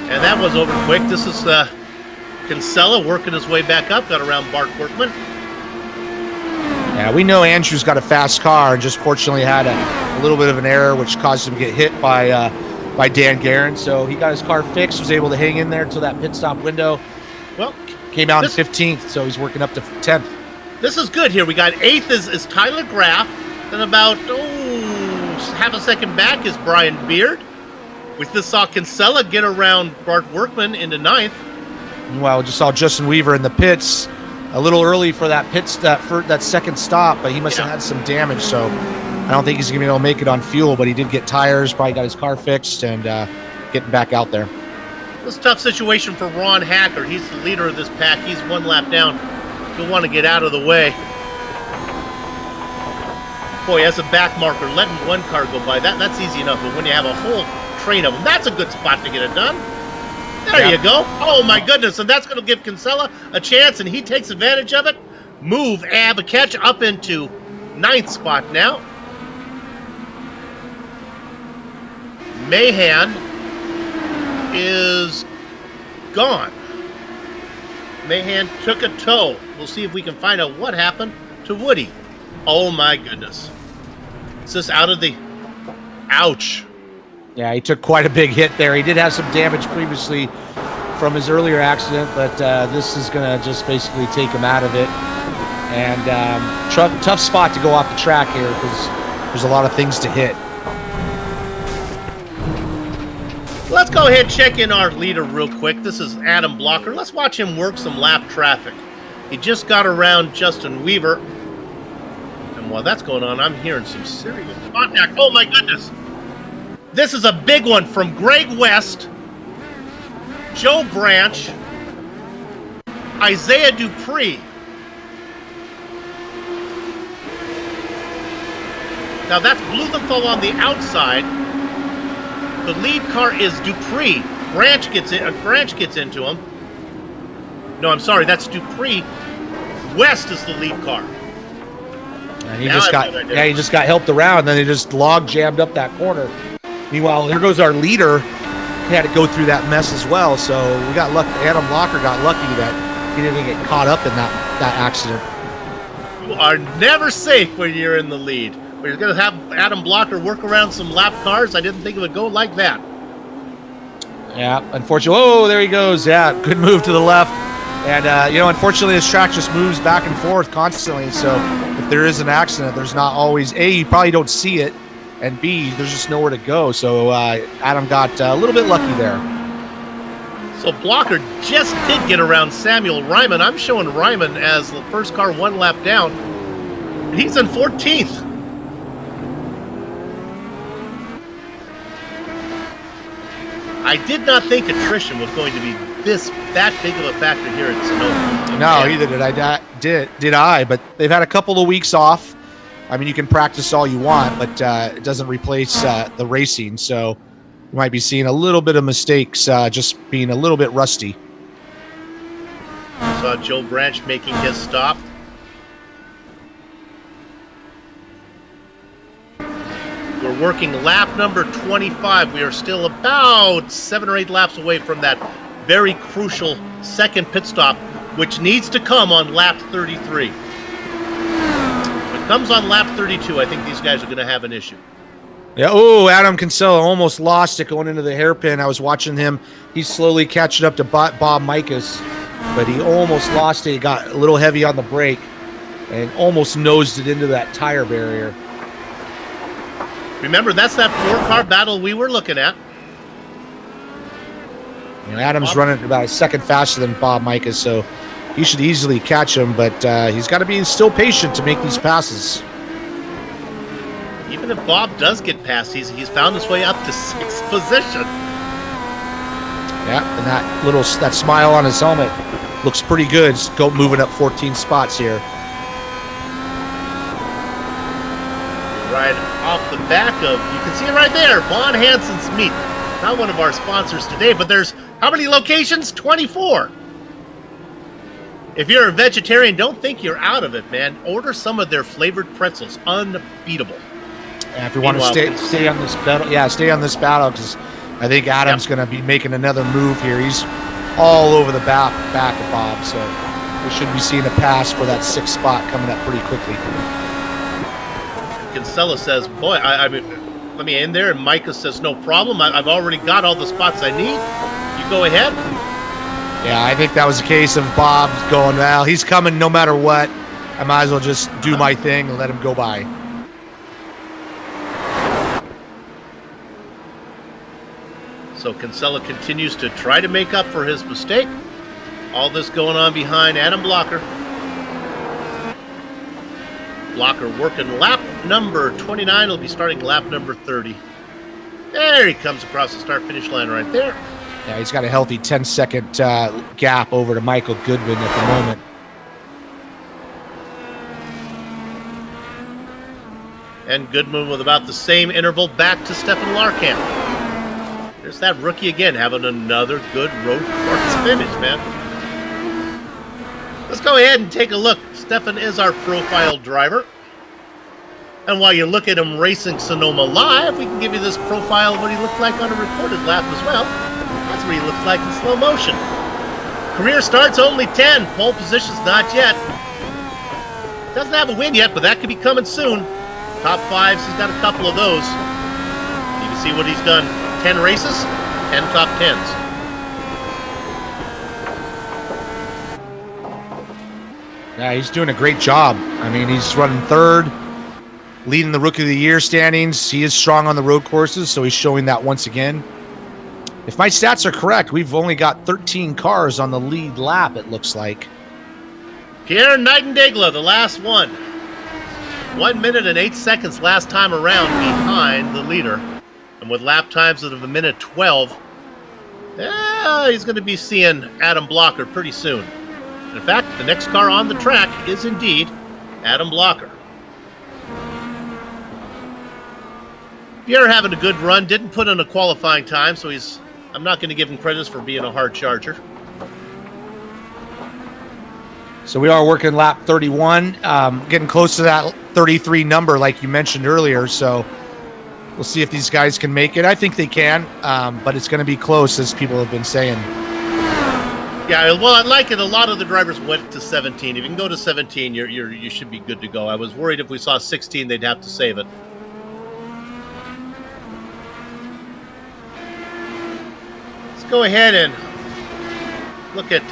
And that was over quick. This is Kinsella working his way back up, got around Bart Workman. Yeah, we know Andrew's got a fast car and just fortunately had a little bit of an error which caused him to get hit by Dan Guerin. So he got his car fixed, was able to hang in there until that pit stop window. Well, came out in 15th, so he's working up to 10th. This is good here. We got 8th is Tyler Graff. Then about half a second back is Brian Beard. We just saw Kinsella get around Bart Workman into 9th. Meanwhile, we just saw Justin Weaver in the pits a little early for that that second stop, but he must have had some damage, so I don't think he's going to be able to make it on fuel, but he did get tires, probably got his car fixed, and getting back out there. This is a tough situation for Ron Hacker. He's the leader of this pack. He's one lap down. He'll want to get out of the way. Boy, as a back marker, letting one car go by, that's easy enough, but when you have a whole train of them, that's a good spot to get it done. There you go. Oh, my goodness. And that's going to give Kinsella a chance, and he takes advantage of it. Move Abaketch up into 9th spot now. Mahan is gone. Mahan took a tow. We'll see if we can find out what happened to Woody. Oh, my goodness. It's just out of the... Ouch. Yeah, he took quite a big hit there. He did have some damage previously from his earlier accident, but this is going to just basically take him out of it. And tough spot to go off the track here because there's a lot of things to hit. Let's go ahead and check in our leader real quick. This is Adam Blocker. Let's watch him work some lap traffic. He just got around Justin Weaver. And while that's going on, I'm hearing some serious contact. Oh, my goodness. This is a big one from Greg West, Joe Branch, Isaiah Dupree. Now that's Blumenthal on the outside. The lead car is Dupree. Branch gets into him. No, I'm sorry, that's Dupree. West is the lead car. And he just got helped around, and then they just log jammed up that corner. Meanwhile, here goes our leader. He had to go through that mess as well, so we got lucky. Adam Blocker got lucky that he didn't get caught up in that accident. You are never safe when you're in the lead. We're going to have Adam Blocker work around some lap cars. I didn't think it would go like that. Yeah, unfortunately. Oh, there he goes. Yeah, good move to the left. And, unfortunately, this track just moves back and forth constantly, so if there is an accident, there's not always, A, you probably don't see it, and B, there's just nowhere to go. So Adam got a little bit lucky there. So Blocker just did get around Samuel Ryman. I'm showing Ryman as the first car one lap down. And he's in 14th. I did not think attrition was going to be that big of a factor here at Sonoma. No, either did I. But they've had a couple of weeks off. I mean, you can practice all you want, but it doesn't replace the racing. So you might be seeing a little bit of mistakes, just being a little bit rusty. Saw Joe Branch making his stop. We're working lap number 25. We are still about 7 or 8 laps away from that very crucial second pit stop, which needs to come on lap 33. If it comes on lap 32, I think these guys are going to have an issue. Yeah. Oh, Adam Kinsella almost lost it going into the hairpin. I was watching him. He's slowly catching up to Bob Mikas, but he almost lost it. He got a little heavy on the brake and almost nosed it into that tire barrier. Remember, that's that 4-car battle we were looking at. Adam's running about a second faster than Bob Micah, so he should easily catch him, but he's got to be still patient to make these passes. Even if Bob does get past, he's found his way up to 6th position. Yeah, and that smile on his helmet looks pretty good. Moving up 14 spots here. Right off the back of, you can see it right there, Von Hansen's Meat. Not one of our sponsors today, but there's how many locations? 24. If you're a vegetarian, don't think you're out of it, man. Order some of their flavored pretzels. Unbeatable. And if you want to stay on this battle, stay on this battle, because I think Adam's going to be making another move here. He's all over the back of Bob, so we should be seeing a pass for that 6th spot coming up pretty quickly. Kinsella says, boy, I mean, let me in there, and Micah says, no problem. I've already got all the spots I need. You go ahead. Yeah, I think that was the case of Bob going, well, he's coming no matter what. I might as well just do my thing and let him go by. So Kinsella continues to try to make up for his mistake. All this going on behind Adam Blocker. Blocker working lap number 29. He'll be starting lap number 30. There he comes across the start-finish line right there. Yeah, he's got a healthy 10-second gap over to Michael Goodwin at the moment. And Goodman with about the same interval back to Stefan Larkamp. There's that rookie again, having another good road course finish, man. Let's go ahead and take a look. Stefan is our profile driver. And while you look at him racing Sonoma live, we can give you this profile of what he looked like on a recorded lap as well. That's what he looks like in slow motion. Career starts only 10. Pole positions not yet. Doesn't have a win yet, but that could be coming soon. Top 5s, he's got a couple of those. You can see what he's done. 10 races, 10 top 10s. Yeah, he's doing a great job. I mean, he's running 3rd, leading the Rookie of the Year standings. He is strong on the road courses, so he's showing that once again. If my stats are correct, we've only got 13 cars on the lead lap, it looks like. Pierre Nightingale, the last one. 1 minute and 8 seconds last time around behind the leader. And with lap times of a minute 12, he's going to be seeing Adam Blocker pretty soon. In fact, the next car on the track is indeed Adam Blocker. Pierre having a good run, didn't put in a qualifying time, so I'm not going to give him credits for being a hard charger. So we are working lap 31, getting close to that 33 number like you mentioned earlier, so we'll see if these guys can make it. I think they can, but it's going to be close, as people have been saying. Yeah, well, I like it. A lot of the drivers went to 17. If you can go to 17, you should be good to go. I was worried if we saw 16, they'd have to save it. Let's go ahead and look at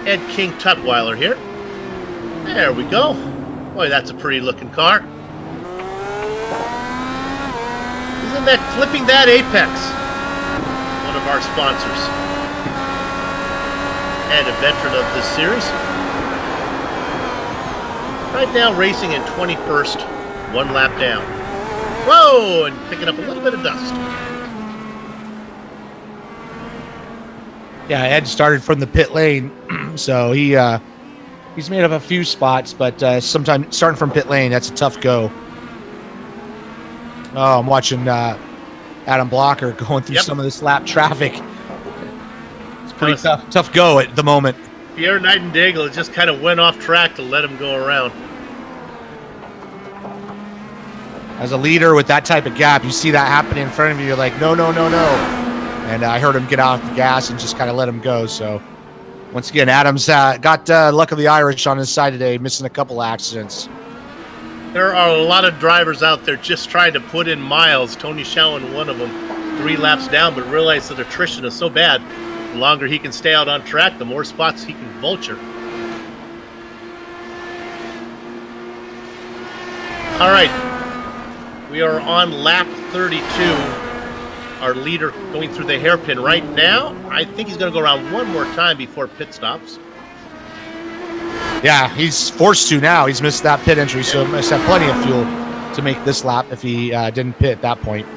Ed King Tutwiler here. There we go. Boy, that's a pretty looking car. Isn't that clipping that Apex? One of our sponsors. And a veteran of this series. Right now racing in 21st, 1 lap down. Whoa! And picking up a little bit of dust. Yeah, Ed started from the pit lane, so he's made up a few spots, but sometimes starting from pit lane, that's a tough go. Oh, I'm watching Adam Blocker going through some of this lap traffic. It's pretty tough go at the moment. Pierre Nightingale just kind of went off track to let him go around. As a leader with that type of gap, you see that happening in front of you, you're like, no, no, no, no. And I heard him get out the gas and just kind of let him go. So, once again, Adam's got luck of the Irish on his side today, missing a couple accidents. There are a lot of drivers out there just trying to put in miles. Tony Schowen, one of them, 3 laps down, but realized that attrition is so bad. The longer he can stay out on track, the more spots he can vulture. All right, we are on lap 32 our leader going through the hairpin right now. I think he's going to go around one more time before pit stops. Yeah, he's forced to now. He's missed that pit entry, so he must have plenty of fuel to make this lap if he didn't pit at that point.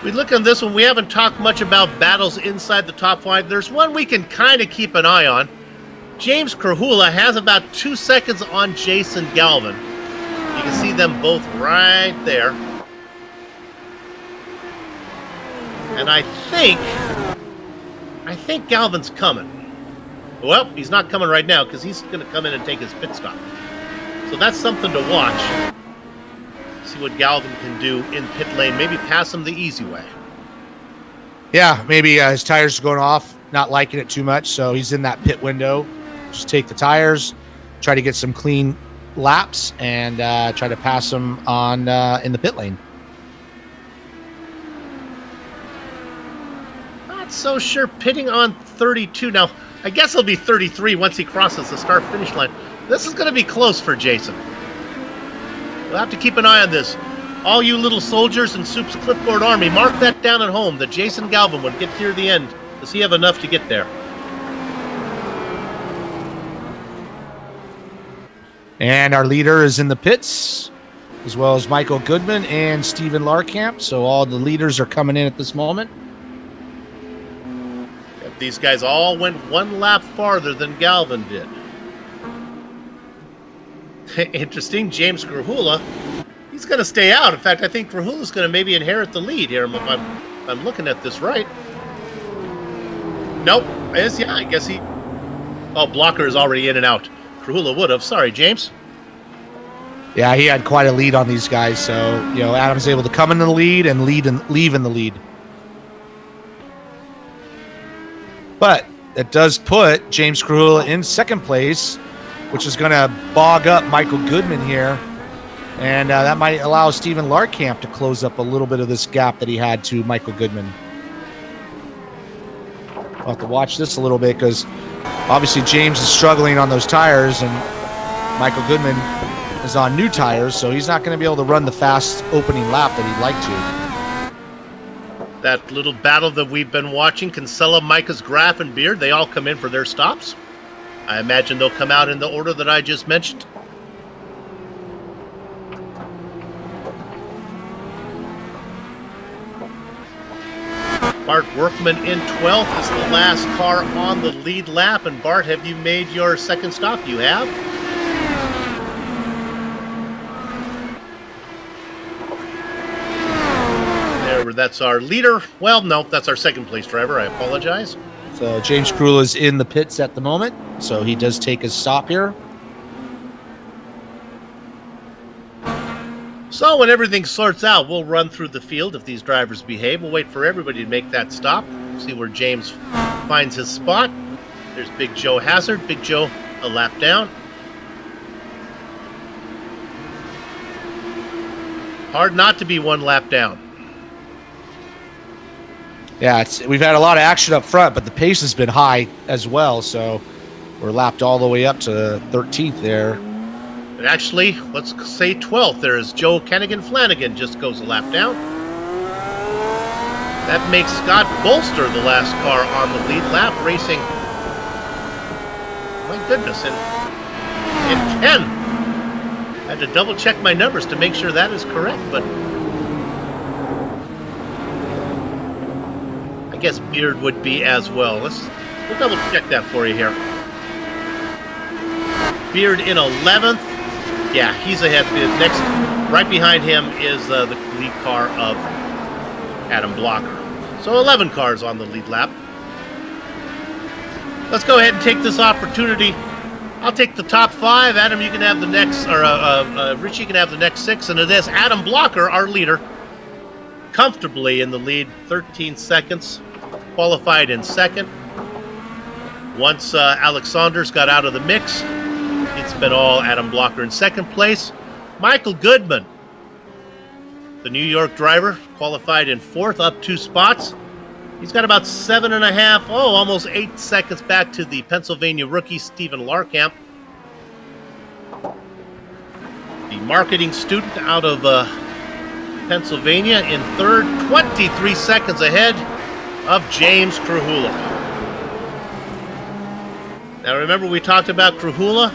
We look on this one. We haven't talked much about battles inside the top 5. There's one we can kind of keep an eye on. James Krahula has about 2 seconds on Jason Galvin. You can see them both right there. And I think Galvin's coming. Well, he's not coming right now because he's going to come in and take his pit stop. So that's something to watch. See what Galvin can do in pit lane. Maybe pass him the easy way. Yeah, maybe his tires are going off, not liking it too much, so he's in that pit window. Just take the tires, try to get some clean laps, and try to pass him on in the pit lane. Not so sure pitting on 32. Now, I guess he'll be 33 once he crosses the start-finish line. This is going to be close for Jason. We'll have to keep an eye on this. All you little soldiers in Soup's clipboard army, mark that down at home, that Jason Galvin would get near the end. Does he have enough to get there? And our leader is in the pits, as well as Michael Goodman and Steven Larkamp. So all the leaders are coming in at this moment. Yep, these guys all went one lap farther than Galvin did. Interesting, James Krahula, he's going to stay out. In fact, I think Krahula's going to maybe inherit the lead here if I'm looking at this right. Nope. Yeah, I guess he... Oh, Blocker is already in and out. Krahula would have. Sorry, James. Yeah, he had quite a lead on these guys, so Adam's able to come in the lead and leave in the lead. But it does put James Krahula in second place, which is going to bog up Michael Goodman here. And that might allow Steven Larkamp to close up a little bit of this gap that he had to Michael Goodman. I'll have to watch this a little bit because obviously James is struggling on those tires and Michael Goodman is on new tires, so he's not going to be able to run the fast opening lap that he'd like to. That little battle that we've been watching, Kinsella, Micah's, Graff, and Beard, they all come in for their stops. I imagine they'll come out in the order that I just mentioned. Bart Workman in 12th is the last car on the lead lap. And Bart, have you made your second stop? You have? There, that's our leader. Well, no, that's our second place driver. I apologize. So James Krahula is in the pits at the moment, so he does take his stop here. So when everything sorts out, we'll run through the field if these drivers behave. We'll wait for everybody to make that stop. See where James finds his spot. There's Big Joe Hazard. Big Joe a lap down. Hard not to be one lap down. Yeah, we've had a lot of action up front, but the pace has been high as well, so we're lapped all the way up to 13th there. And actually, let's say 12th. There is Joe Kennigan Flanagan just goes a lap down. That makes Scott Bolster the last car on the lead lap, racing, my goodness, in 10. I had to double check my numbers to make sure that is correct, but I guess Beard would be as well. We'll double check that for you here. Beard in 11th. Yeah, he's ahead. Next, right behind him is the lead car of Adam Blocker. So 11 cars on the lead lap. Let's go ahead and take this opportunity. I'll take the top 5. Adam, you can have the next, or Richie can have the next 6. And it is Adam Blocker, our leader, comfortably in the lead, 13 seconds, qualified in second. Once Alex Saunders got out of the mix, it's been all Adam Blocker in second place. Michael Goodman, the New York driver, qualified in 4th, up 2 spots. He's got about 7.5, almost 8 seconds back to the Pennsylvania rookie, Steven Larkamp. marketing student out of Pennsylvania in third, 23 seconds ahead of James Krahula. Now remember we talked about Krahula?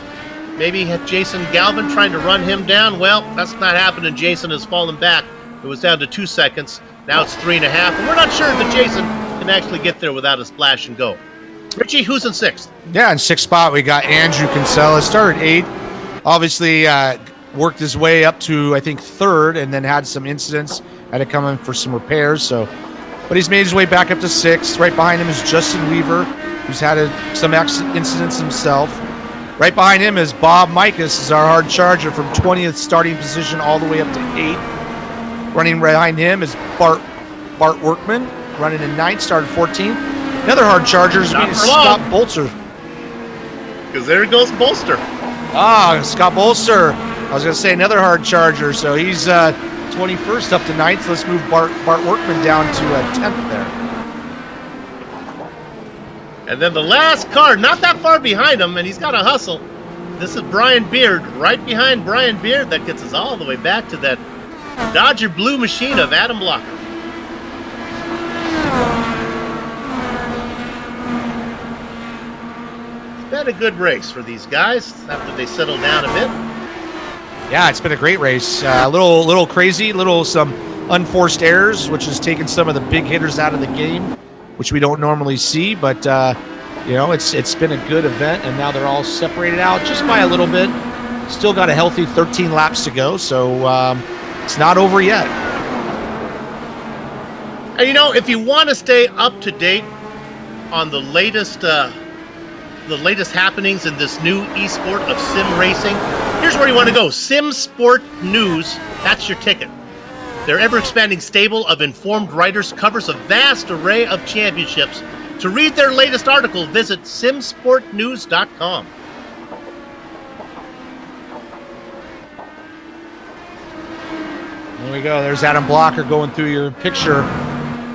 Maybe Jason Galvin trying to run him down. Well, that's not happening. Jason has fallen back. It was down to 2 seconds. Now it's 3.5. And we're not sure that Jason can actually get there without a splash and go. Richie, who's in sixth? Yeah, in sixth spot, we got Andrew Kinsella. Started 8th. Obviously, worked his way up to, I think, 3rd, and then had some incidents. Had to come in for some repairs. But he's made his way back up to 6th. Right behind him is Justin Weaver, who's had some incidents himself. Right behind him is Bob Mikas, is our hard charger from 20th starting position all the way up to 8th. Running behind him is Bart Workman, running in 9th, started 14th. Another hard charger is Scott Bolster. Because there goes Bolster. Scott Bolster. I was going to say another hard charger, so he's 21st up to 9th. Let's move Bart Workman down to 10th there. And then the last car, not that far behind him, and he's got to hustle. This is Brian Beard. Right behind Brian Beard, that gets us all the way back to that Dodger Blue machine of Adam Blocker. It's been a good race for these guys after they settle down a bit. Yeah, it's been a great race. A little crazy, some unforced errors, which has taken some of the big hitters out of the game, which we don't normally see, but it's been a good event, and now they're all separated out just by a little bit. Still got a healthy 13 laps to go, so it's not over yet. And if you want to stay up to date on the latest happenings in this new esport of sim racing, here's where you want to go. Sim Sport News, that's your ticket. Their ever-expanding stable of informed writers covers a vast array of championships. To read their latest article, visit simsportnews.com. There we go. There's Adam Blocker going through your picture.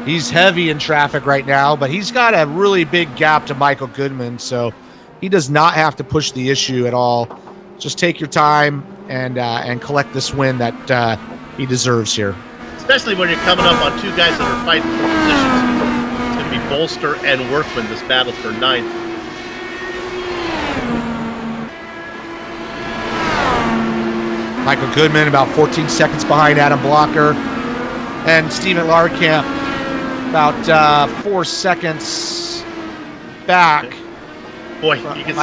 He's heavy in traffic right now, but he's got a really big gap to Michael Goodman, so he does not have to push the issue at all. Just take your time and collect this win that he deserves here. Especially when you're coming up on two guys that are fighting for positions. It's going to be Bolster and Workman, this battle for 9th. Michael Goodman about 14 seconds behind Adam Blocker. And Steven Larkamp about 4 seconds back. Boy, you can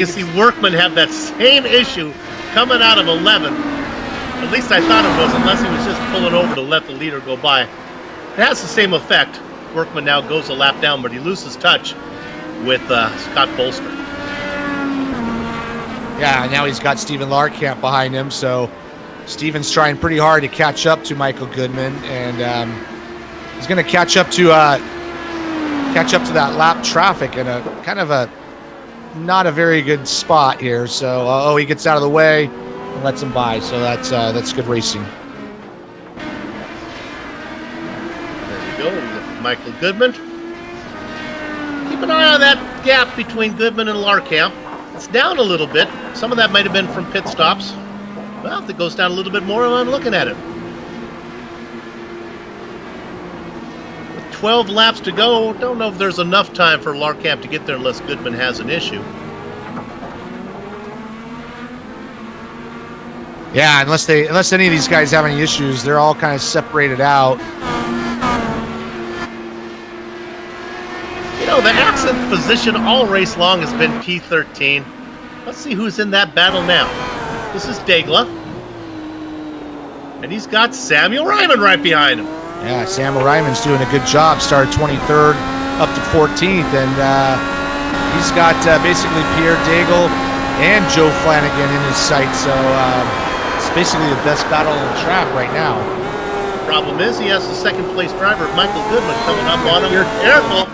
see Workman have that same issue coming out of 11. At least I thought it was, unless he was just pulling over to let the leader go by. It has the same effect. Workman now goes a lap down, but he loses touch with Scott Bolster. Yeah, now he's got Steven Larkamp behind him, so Steven's trying pretty hard to catch up to Michael Goodman, and he's going to catch up to that lap traffic in a kind of a not a very good spot here. So he gets out of the way and lets him by. So that's good racing. There we go, Michael Goodman. Keep an eye on that gap between Goodman and Larkamp. It's down a little bit. Some of that might have been from pit stops. Well, if it goes down a little bit more, I'm looking at it. With 12 laps to go, don't know if there's enough time for Larkamp to get there unless Goodman has an issue. Yeah, unless any of these guys have any issues, they're all kind of separated out. The accent position all race long has been P13. Let's see who's in that battle now. This is Daigle. And he's got Samuel Ryman right behind him. Yeah, Samuel Ryman's doing a good job. Started 23rd up to 14th. And he's got basically Pierre Daigle and Joe Flanagan in his sight. So it's basically the best battle on the track right now. Problem is he has the second place driver, Michael Goodman, coming up on him. You're careful.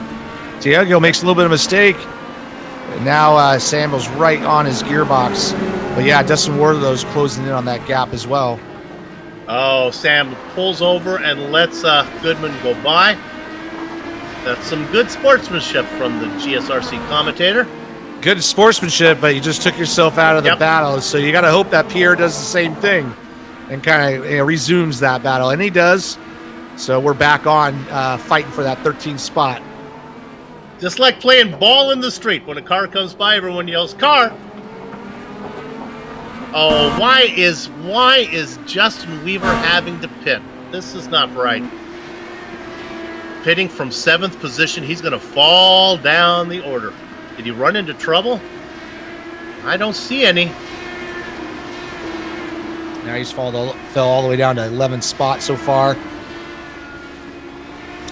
Diego makes a little bit of a mistake. And now Samuel's right on his gearbox. But yeah, Dustin Wardlow's closing in on that gap as well. Oh, Sam pulls over and lets Goodman go by. That's some good sportsmanship from the GSRC commentator. good sportsmanship, but you just took yourself out of the Yep. battle. So you got to hope that Pierre does the same thing and kind of resumes that battle. And he does. So we're back on fighting for that 13th spot. Just like playing ball in the street. When a car comes by, everyone yells, "Car!" Oh, why is Justin Weaver having to pit? This is not right. Pitting from 7th position, he's going to fall down the order. Did he run into trouble? I don't see any. Now he's fell all the way down to 11th spot so far.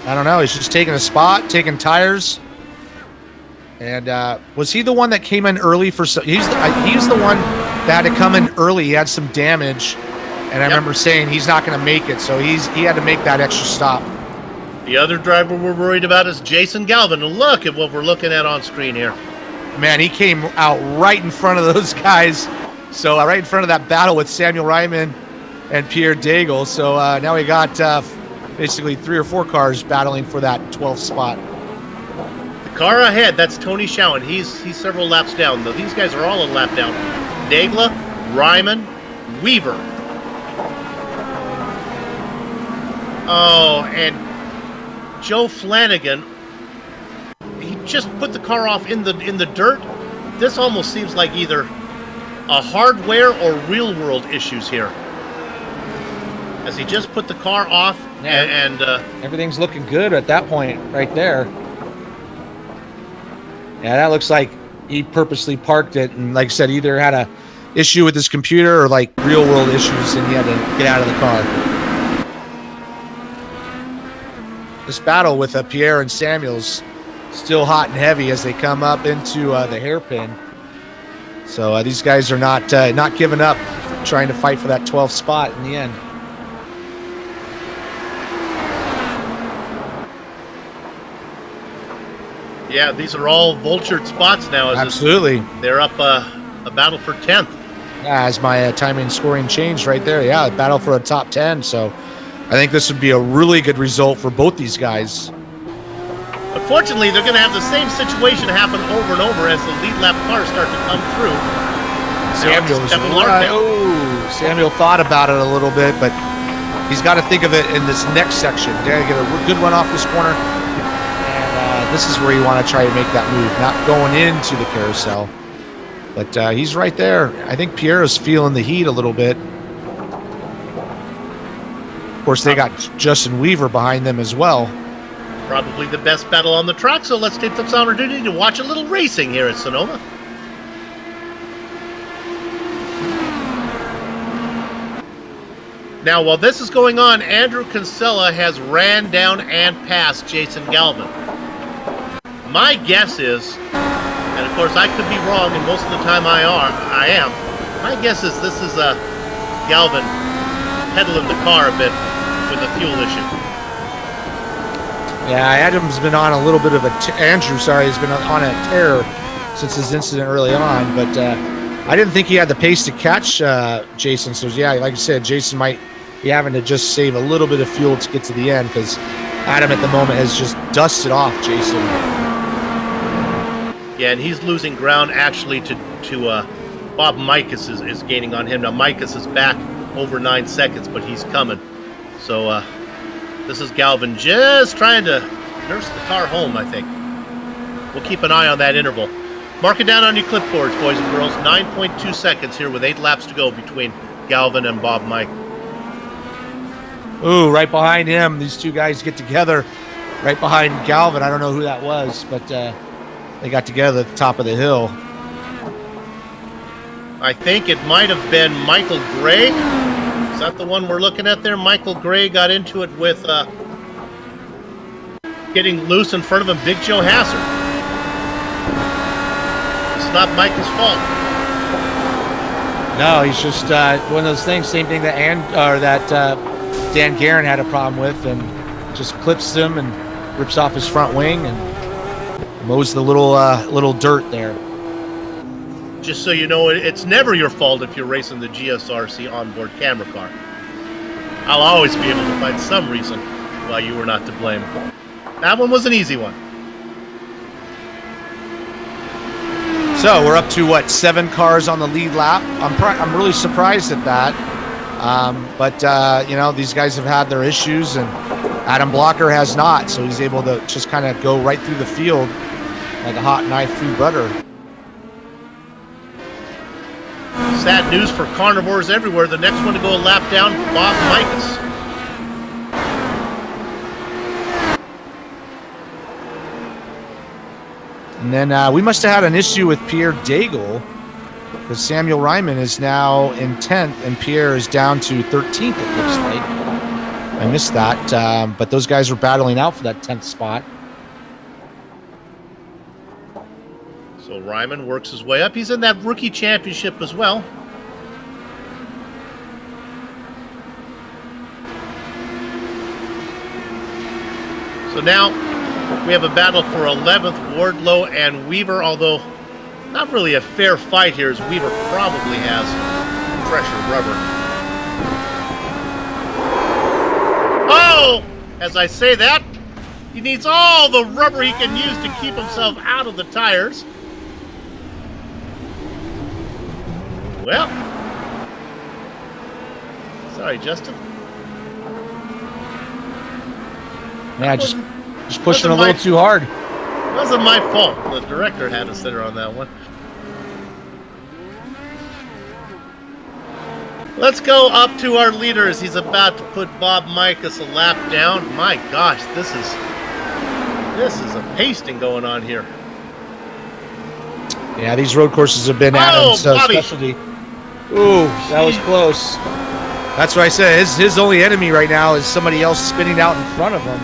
I don't know. He's just taking a spot, taking tires. And was he the one that came in early for? He's the one that had to come in early. He had some damage, and I remember saying he's not going to make it, so he had to make that extra stop. The other driver we're worried about is Jason Galvin. And look at what we're looking at on screen here. Man, he came out right in front of those guys. So right in front of that battle with Samuel Ryman and Pierre Daigle. So now we got basically 3 or 4 cars battling for that 12th spot. The car ahead, that's Tony Schowen. He's several laps down, though. These guys are all a lap down. Daigle, Ryman, Weaver. Oh, and Joe Flanagan, he just put the car off in the dirt. This almost seems like either a hardware or real world issues here. As he just put the car off and everything's looking good at that point right there. Yeah, that looks like he purposely parked it and, like I said, either had a issue with his computer or like real world issues and he had to get out of the car. This battle with Pierre and Samuel's still hot and heavy as they come up into the hairpin. So these guys are not giving up, trying to fight for that 12th spot in the end. yeah, these are all vultured spots now. Absolutely. They're up a battle for 10th. Yeah, as my timing scoring changed right there. Yeah, battle for a top 10. So I think this would be a really good result for both these guys. Unfortunately, they're going to have the same situation happen over and over as the lead lap cars start to come through. Samuel thought about it a little bit, but he's got to think of it in this next section. They're going to get a good run off this corner, and this is where you want to try to make that move, not going into the carousel. But he's right there. I think Pierre is feeling the heat a little bit. Of course, they got Justin Weaver behind them as well. Probably the best battle on the track, so let's take this opportunity to watch a little racing here at Sonoma. Now, while this is going on, Andrew Kinsella has ran down and passed Jason Galvin. My guess is, and of course I could be wrong, and most of the time I am, my guess is this is Galvin pedaling the car a bit with a fuel issue. Yeah, Adam's been on a little bit of Andrew has been on a tear since his incident early on, but I didn't think he had the pace to catch Jason. So yeah, like I said, Jason might be having to just save a little bit of fuel to get to the end because Adam at the moment has just dusted off Jason. Yeah, and he's losing ground actually to Bob Mikas is gaining on him. Now Mikas is back over 9 seconds, but he's coming. So this is Galvin just trying to nurse the car home, I think. We'll keep an eye on that interval. Mark it down on your clipboards, boys and girls. 9.2 seconds here with 8 laps to go between Galvin and Bob Mike. Ooh, right behind him, these two guys get together right behind Galvin. I don't know who that was, but they got together at the top of the hill. I think it might have been Michael Gray. Is that the one we're looking at there? Michael Gray got into it with getting loose in front of him, Big Joe Hasser. It's not Michael's fault. No, he's just one of those things. Same thing that Dan Guerin had a problem with, and just clips him and rips off his front wing and mows the little dirt there. Just so you know, it's never your fault if you're racing the GSRC onboard camera car. I'll always be able to find some reason why you were not to blame. That one was an easy one. So we're up to what, 7 cars on the lead lap. I'm really surprised at that. But you know, these guys have had their issues, and Adam Blocker has not. So he's able to just kind of go right through the field like a hot knife through butter. Sad news for carnivores everywhere. The next one to go a lap down, Bob Mikas. And then we must have had an issue with Pierre Daigle, because Samuel Ryman is now in 10th and Pierre is down to 13th, it looks like. I missed that, but those guys were battling out for that 10th spot. So Ryman works his way up. He's in that rookie championship as well. So now we have a battle for 11th, Wardlow and Weaver, although not really a fair fight here, as Weaver probably has pressure rubber. Oh! As I say that, he needs all the rubber he can use to keep himself out of the tires. Well, sorry, Justin. Yeah, just pushing a little too hard. It wasn't my fault. The director had a sitter on that one. Let's go up to our leader as he's about to put Bob Mikas a lap down. My gosh, this is a pasting going on here. Yeah, these road courses have been Adam's specialty. Ooh, that was close. That's what I said. His only enemy right now is somebody else spinning out in front of him.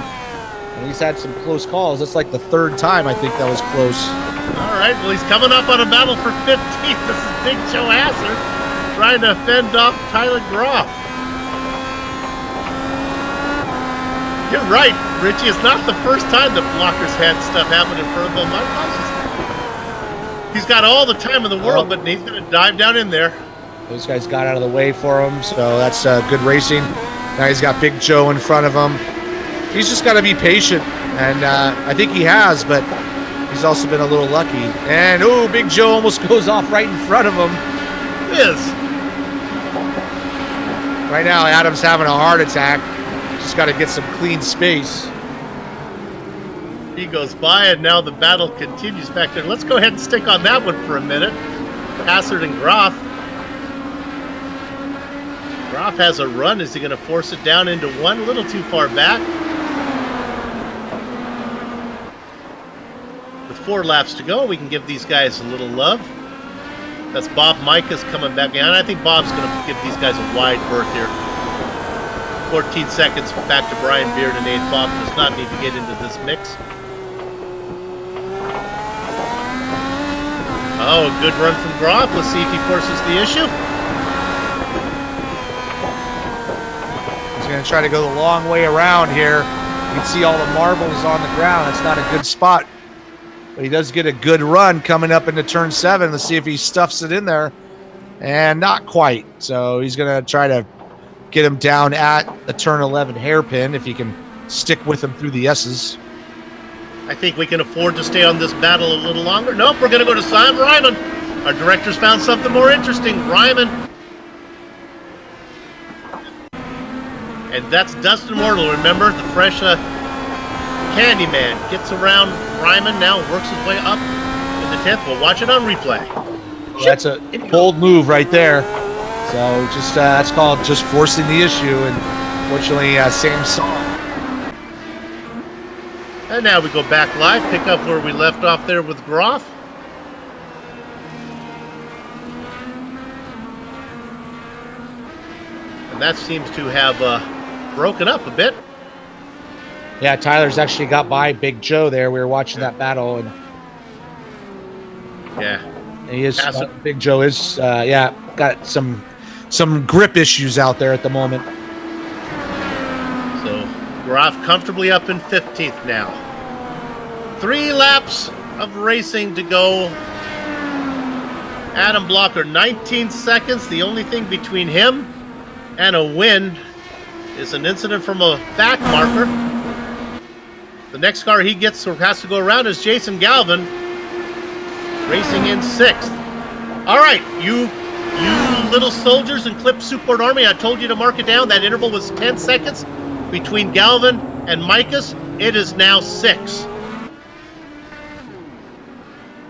And he's had some close calls. That's like the 3rd time I think that was close. All right, well, he's coming up on a battle for 15th. This is Big Joe Hasser trying to fend off Tyler Groff. You're right, Richie. It's not the first time that Blockers had stuff happen in front of him. My gosh, he's got all the time in the world, but he's going to dive down in there. Those guys got out of the way for him, so that's good racing. Now he's got Big Joe in front of him. He's just got to be patient, and I think he has, but he's also been a little lucky. And, ooh, Big Joe almost goes off right in front of him. Yes. Right now, Adam's having a heart attack. Just got to get some clean space. He goes by, and now the battle continues back there. Let's go ahead and stick on that one for a minute. Hassard and Groff. Groff has a run. Is he going to force it down into one? A little too far back. With 4 laps to go, we can give these guys a little love. That's Bob Mikas coming back in. I think Bob's going to give these guys a wide berth here. 14 seconds back to Brian Beard in 8th. Bob does not need to get into this mix. Oh, a good run from Groff. Let's see if he forces the issue. He's going to try to go the long way around here. You can see all the marbles on the ground. It's not a good spot. But he does get a good run coming up into turn 7. Let's see if he stuffs it in there. And not quite. So he's going to try to get him down at a turn 11 hairpin if he can stick with him through the S's. I think we can afford to stay on this battle a little longer. Nope, we're going to go to Sam Ryman. Our director's found something more interesting. Ryman. And that's Dustin Wardle, remember? The fresh Candyman gets around Ryman now, works his way up in the 10th. We'll watch it on replay. That's a bold move right there. So just that's called just forcing the issue. And fortunately, Sam saw. And now we go back live, pick up where we left off there with Groff. And that seems to have broken up a bit. Yeah, Tyler's actually got by Big Joe there. We were watching that battle, and yeah, and he is Big Joe is got some grip issues out there at the moment. So Groff comfortably up in 15th now. 3 laps of racing to go. Adam Blocker 19 seconds. The only thing between him and a win is an incident from a back marker. The next car he gets or has to go around is Jason Galvin. racing in 6th. All right, you little soldiers in Clip Support Army, I told you to mark it down. That interval was 10 seconds between Galvin and Micus. It is now 6.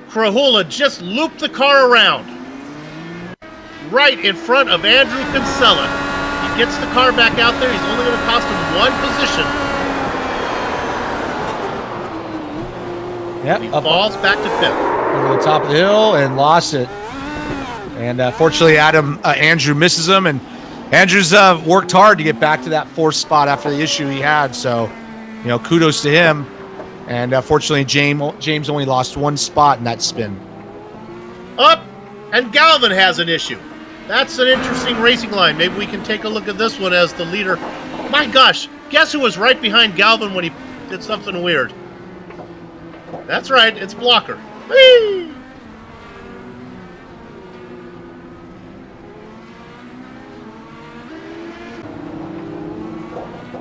Krahula just looped the car around. Right in front of Andrew Kinsella. He gets the car back out there. He's only going to cost him 1 position. Yep, He falls back to 5th. over the top of the hill and lost it. And fortunately, Andrew misses him, and Andrew's worked hard to get back to that 4th spot after the issue he had. So, kudos to him. And fortunately, James only lost 1 spot in that spin. Up, and Galvin has an issue. That's an interesting racing line. Maybe we can take a look at this one as the leader. My gosh, guess who was right behind Galvin when he did something weird? That's right, it's Blocker. Whee!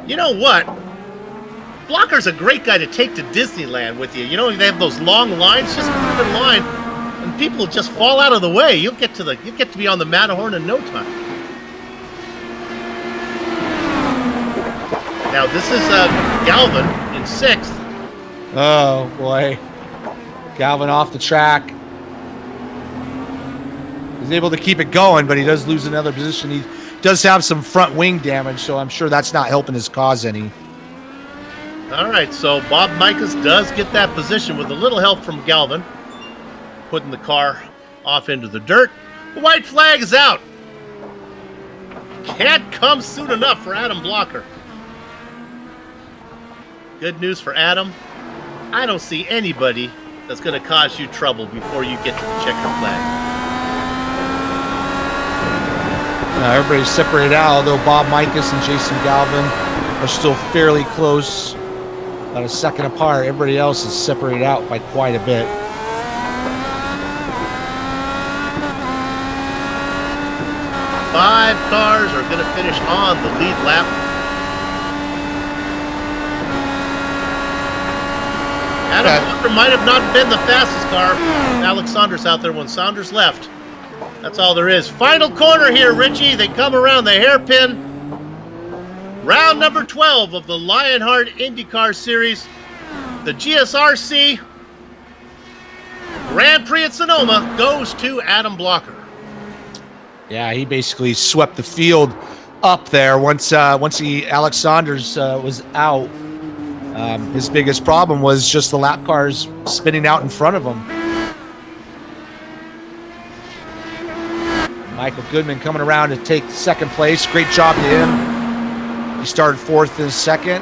You know what? Blocker's a great guy to take to Disneyland with you. They have those long lines, just move in line, and people just fall out of the way. You'll get to be on the Matterhorn in no time. Now this is Galvin in 6th. Oh, boy. Galvin off the track. He's able to keep it going, but he does lose another position. He does have some front wing damage, so I'm sure that's not helping his cause any. All right, so Bob Micus does get that position with a little help from Galvin, putting the car off into the dirt. The white flag is out. Can't come soon enough for Adam Blocker. Good news for Adam. I don't see anybody that's going to cause you trouble before you get to the checker flag. Everybody's separated out, although Bob Micus and Jason Galvin are still fairly close, about a second apart. Everybody else is separated out by quite a bit. Five cars are going to finish on the lead lap. Adam Walker might have not been the fastest car. Alex Saunders out there when Saunders left. That's all there is. Final corner here, Richie. They come around the hairpin. Round number 12 of the Lionheart IndyCar Series. The GSRC Grand Prix at Sonoma goes to Adam Blocker. Yeah, he basically swept the field up there once Alex Saunders was out. His biggest problem was just the lap cars spinning out in front of him. Michael Goodman coming around to take second place. Great job to him. He started 4th and 2nd.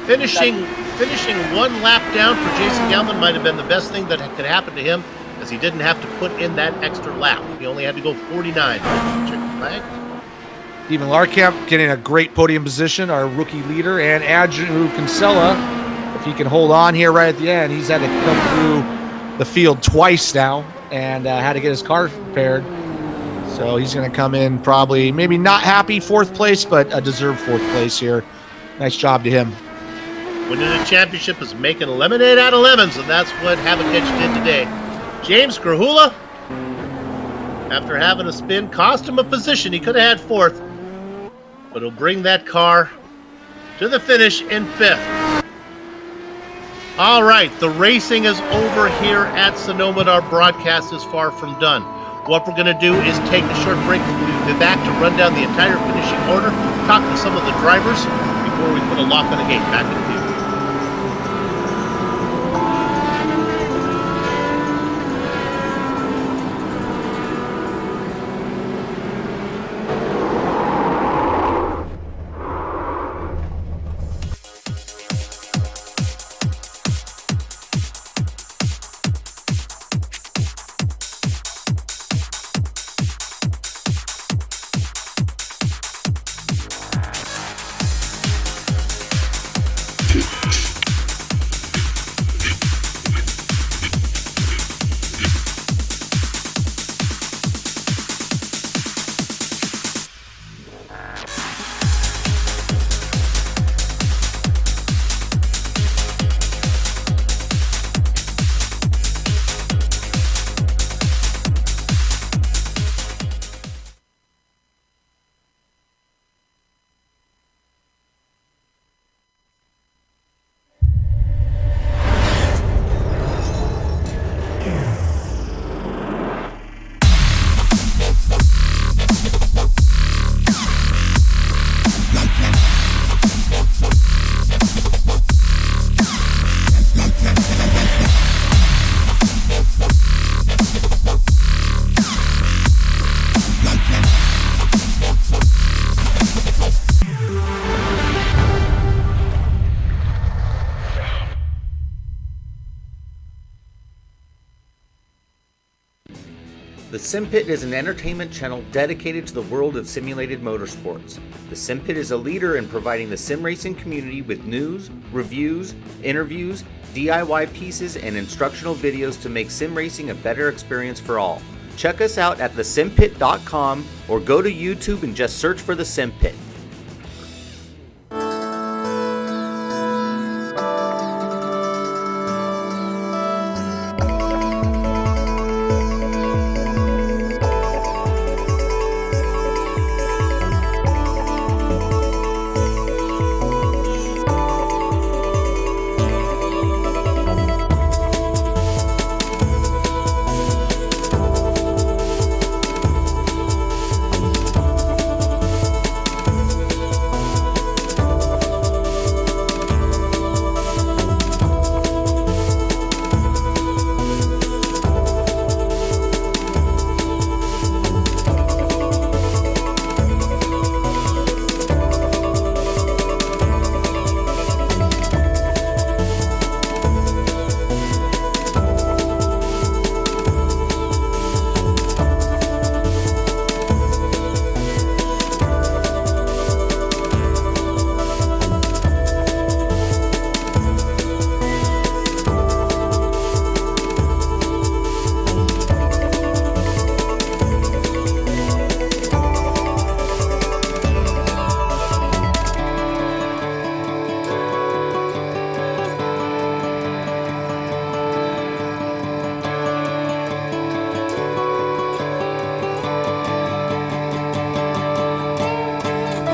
Finishing one lap down for Jason Galvin might have been the best thing that could happen to him, as he didn't have to put in that extra lap. He only had to go 49. Check the flag. Stephen Larkamp getting a great podium position, our rookie leader, and Andrew Kinsella, if he can hold on here right at the end. He's had to come through the field twice now and had to get his car prepared. So he's going to come in probably, maybe not happy 4th place, but a deserved 4th place here. Nice job to him. Winning the championship is making lemonade out of lemons, and that's what Havakich did today. James Krahula, after having a spin, cost him a position. He could have had 4th, but he'll bring that car to the finish in 5th. All right, the racing is over here at Sonoma. Our broadcast is far from done. What we're going to do is take a short break. We'll be back to run down the entire finishing order, talk to some of the drivers before we put a lock on the gate. Back in the field. The Sim Pit is an entertainment channel dedicated to the world of simulated motorsports. The Sim Pit is a leader in providing the sim racing community with news, reviews, interviews, DIY pieces, and instructional videos to make sim racing a better experience for all. Check us out at thesimpit.com or go to YouTube and just search for The Sim Pit.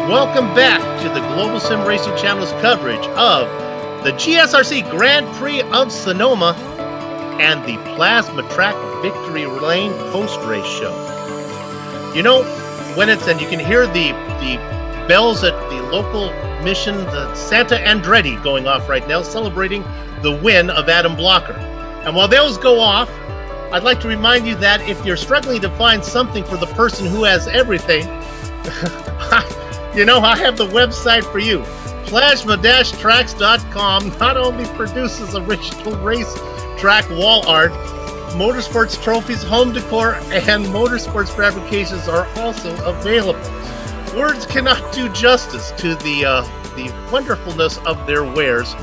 Welcome back to the Global Sim Racing Channel's coverage of the GSRC Grand Prix of Sonoma and the Plasma Track Victory Lane post-race show. You know, when it's, and you can hear the bells at the local mission, the Santa Andretti, going off right now, celebrating the win of Adam Blocker. And while those go off, I'd like to remind you that if you're struggling to find something for the person who has everything, you know, I have the website for you. Plasma-Tracks.com not only produces original race track wall art, motorsports trophies, home decor, and motorsports fabrications are also available. Words cannot do justice to the wonderfulness of their wares.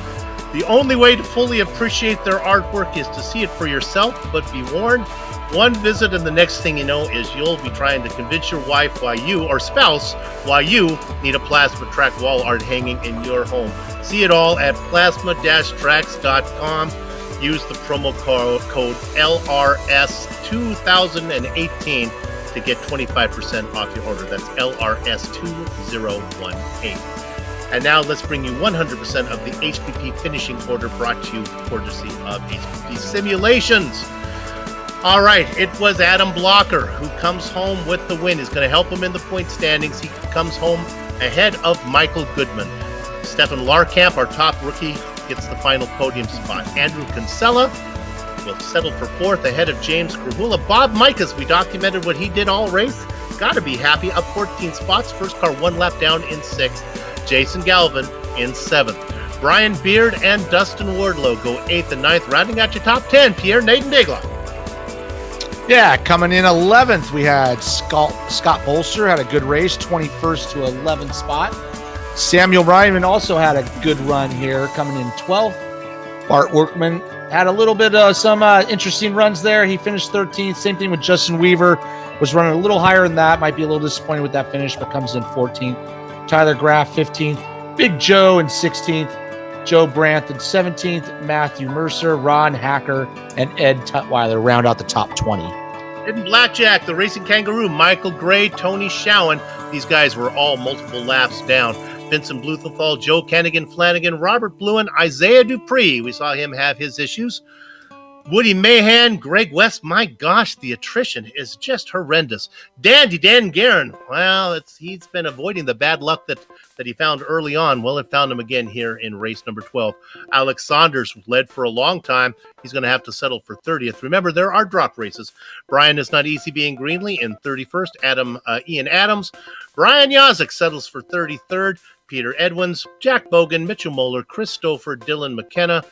The only way to fully appreciate their artwork is to see it for yourself, but be warned, one visit and the next thing you know is you'll be trying to convince your wife or spouse why you need a Plasma Track wall art hanging in your home. See it all at plasma-tracks.com. Use the promo code LRS2018 to get 25% off your order. That's LRS2018. And now let's bring you 100% of the HPP finishing order brought to you courtesy of HPP Simulations. All right, it was Adam Blocker who comes home with the win. He's going to help him in the point standings. He comes home ahead of Michael Goodman. Stefan Larkamp, our top rookie, gets the final podium spot. Andrew Kinsella will settle for fourth ahead of James Krahula. Bob Micas, we documented what he did all race. Got to be happy, up 14 spots. First car one lap down in sixth. Jason Galvin in seventh. Brian Beard and Dustin Wardlow go eighth and ninth. Rounding out your top 10, Pierre Nadendegla. Yeah, coming in 11th, we had Scott Bolster, had a good race, 21st to 11th spot. Samuel Ryman also had a good run here, coming in 12th. Bart Workman had a little bit of some interesting runs there. He finished 13th. Same thing with Justin Weaver, was running a little higher than that. Might be a little disappointed with that finish, but comes in 14th. Tyler Graff, 15th. Big Joe in 16th. Joe Brandt in 17th. Matthew Mercer, Ron Hacker, and Ed Tutwiler round out the top 20. In Blackjack, the Racing Kangaroo, Michael Gray, Tony Showen. These guys were all multiple laps down. Vincent Blumenthal, Joe Kennigan, Flanagan, Robert Bluen, Isaiah Dupree. We saw him have his issues. Woody Mahan, Greg West. My gosh, the attrition is just horrendous. Dan Guerin. Well, he's been avoiding the bad luck that he found early on. Well, it found him again here in race number 12. Alex Saunders led for a long time. He's going to have to settle for 30th. Remember, there are drop races. Brian is not easy being Greenlee in 31st. Ian Adams. Brian Yazik settles for 33rd. Peter Edwins, Jack Bogan, Mitchell Moeller, Chris Stouffer, Dylan McKenna.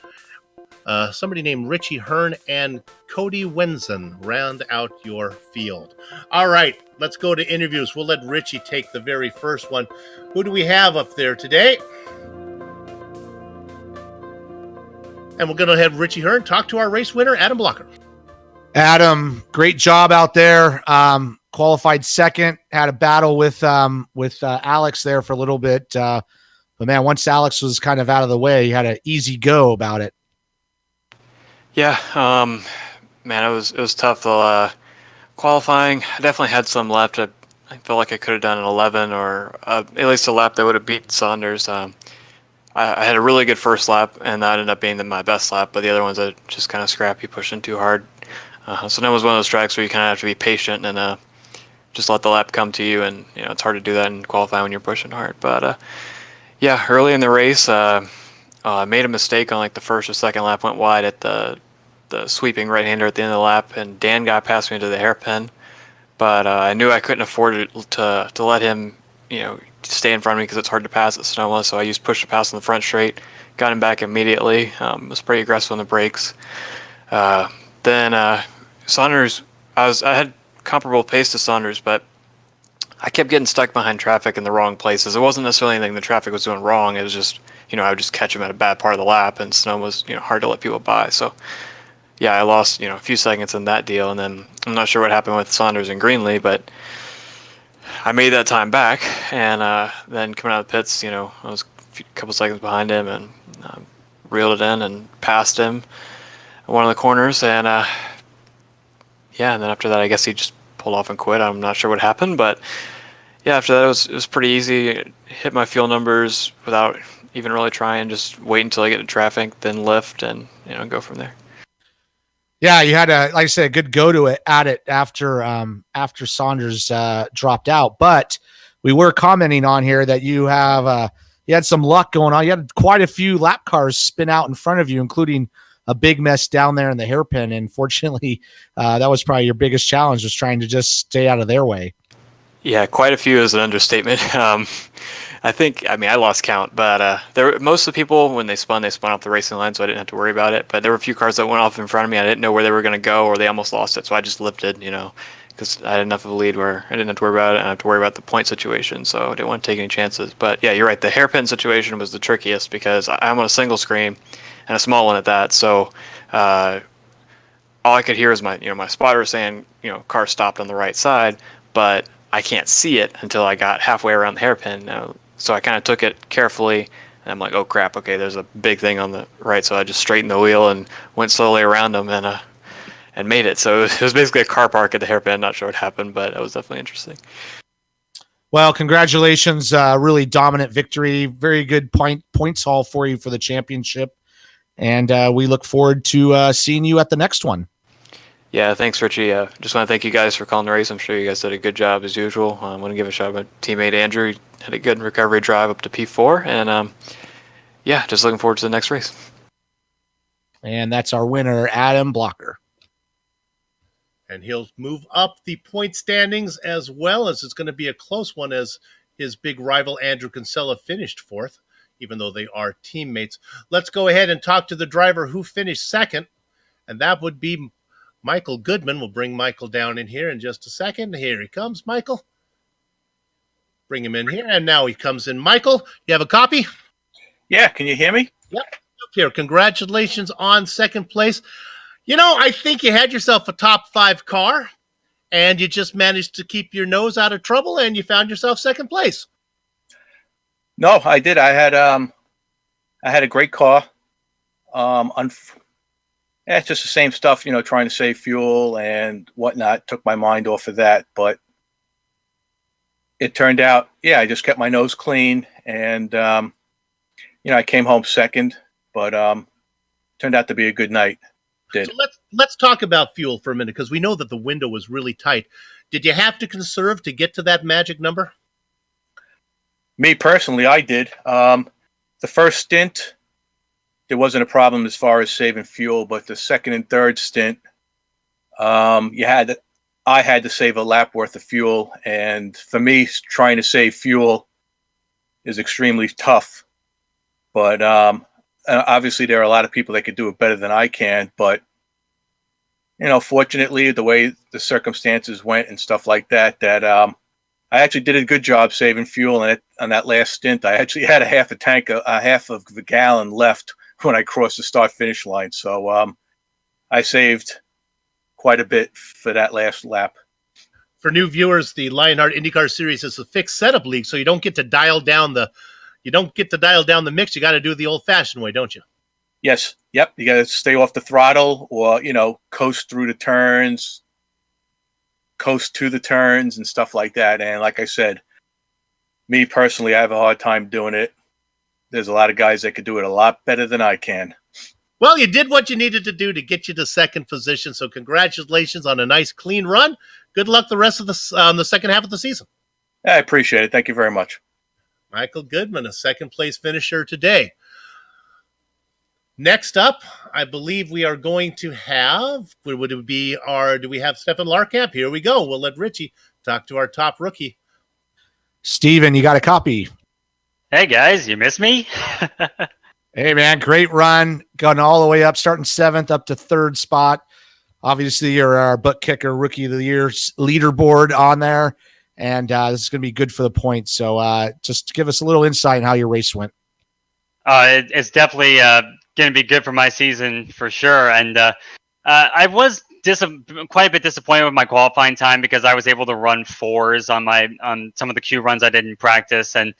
Somebody named Richie Hearn and Cody Wenzen round out your field. All right, let's go to interviews. We'll let Richie take the very first one. Who do we have up there today? And we're going to have Richie Hearn talk to our race winner, Adam Blocker. Adam, great job out there. Qualified second, had a battle with Alex there for a little bit. But man, once Alex was kind of out of the way, he had an easy go about it. Yeah, man, it was tough. Qualifying, I definitely had some left. I felt like I could have done an 11 or at least a lap that would have beat Saunders. I had a really good first lap, and that ended up being my best lap. But the other ones, I just kind of scrappy, pushing too hard. So that was one of those tracks where you kind of have to be patient and just let the lap come to you. And it's hard to do that in qualifying when you're pushing hard. But yeah, early in the race, I made a mistake on like the first or second lap, went wide at the sweeping right-hander at the end of the lap, and Dan got past me to the hairpin. But I knew I couldn't afford to let him, stay in front of me because it's hard to pass at Sonoma. So I used push to pass on the front straight, got him back immediately. Was pretty aggressive on the brakes. Then Saunders, I had comparable pace to Saunders, but I kept getting stuck behind traffic in the wrong places. It wasn't necessarily anything the traffic was doing wrong. It was just, I would just catch him at a bad part of the lap, and Sonoma was, hard to let people by. So, yeah, I lost, a few seconds in that deal, and then I'm not sure what happened with Saunders and Greenlee, but I made that time back, and then coming out of the pits, I was a couple seconds behind him and reeled it in and passed him in one of the corners, and yeah, and then after that, I guess he just pulled off and quit. I'm not sure what happened, but yeah, after that, it was pretty easy. Hit my fuel numbers without even really trying, just wait until I get to traffic, then lift, and go from there. Yeah, you had like I said, a good go to it at it after Saunders dropped out. But we were commenting on here that you had some luck going on. You had quite a few lap cars spin out in front of you, including a big mess down there in the hairpin. And fortunately, that was probably your biggest challenge, was trying to just stay out of their way. Yeah, quite a few is an understatement. I lost count, but most of the people, when they spun off the racing line, so I didn't have to worry about it. But there were a few cars that went off in front of me. I didn't know where they were going to go, or they almost lost it, so I just lifted, because I had enough of a lead where I didn't have to worry about it, and I have to worry about the point situation, so I didn't want to take any chances. But yeah, you're right. The hairpin situation was the trickiest because I'm on a single screen, and a small one at that. So all I could hear is my spotter saying, car stopped on the right side, but I can't see it until I got halfway around the hairpin. So I kind of took it carefully, and I'm like, oh crap, okay, there's a big thing on the right. So I just straightened the wheel and went slowly around them and made it. So it was basically a car park at the hairpin. Not sure what happened, but it was definitely interesting. Well, congratulations. Really dominant victory. Very good points haul for you for the championship. And we look forward to seeing you at the next one. Yeah, thanks, Richie. Just want to thank you guys for calling the race. I'm sure you guys did a good job as usual. I want to give a shout out to my teammate Andrew. He had a good recovery drive up to P4. And yeah, just looking forward to the next race. And that's our winner, Adam Blocker. And he'll move up the point standings, as well as it's going to be a close one, as his big rival Andrew Kinsella finished fourth, even though they are teammates. Let's go ahead and talk to the driver who finished second, and that would be Michael Goodman. We'll bring Michael down in here in just a second. Here he comes, Michael. Bring him in here, and now he comes in. Michael, you have a copy? Yeah, can you hear me? Yep. Here, congratulations on second place. I think you had yourself a top 5 car, and you just managed to keep your nose out of trouble, and you found yourself second place. No, I did. I had a great car. It's just the same stuff, trying to save fuel and whatnot. Took my mind off of that, but it turned out, I just kept my nose clean, and I came home second, but turned out to be a good night. Did. So let's talk about fuel for a minute, because we know that the window was really tight. Did you have to conserve to get to that magic number? Me personally, I did. The first stint, there wasn't a problem as far as saving fuel, but the second and third stint, I had to save a lap worth of fuel, and for me, trying to save fuel is extremely tough. But obviously there are a lot of people that could do it better than I can, but fortunately, the way the circumstances went and stuff like that, I actually did a good job saving fuel. And on that last stint, I actually had a half of the gallon left when I crossed the start-finish line. So I saved quite a bit for that last lap. For new viewers, the Lionheart IndyCar Series is a fixed setup league, so you don't get to dial down the mix. You got to do it the old-fashioned way, don't you? Yes. Yep. You got to stay off the throttle, or coast through the turns, coast to the turns, and stuff like that. And like I said, me personally, I have a hard time doing it. There's a lot of guys that could do it a lot better than I can. Well, you did what you needed to do to get you to second position, so congratulations on a nice, clean run. Good luck the rest of the second half of the season. I appreciate it. Thank you very much. Michael Goodman, a second-place finisher today. Next up, I believe we are going to have, do we have Stefan Larkamp? Here we go. We'll let Richie talk to our top rookie. Steven, you got a copy. Hey, guys, you miss me? Hey, man, great run. Gone all the way up, starting 7th up to 3rd spot. Obviously, you're our butt kicker rookie of the year leaderboard on there, and this is going to be good for the points. So just give us a little insight on how your race went. It's definitely going to be good for my season for sure. And I was quite a bit disappointed with my qualifying time because I was able to run 4s on some of the Q runs I did in practice. And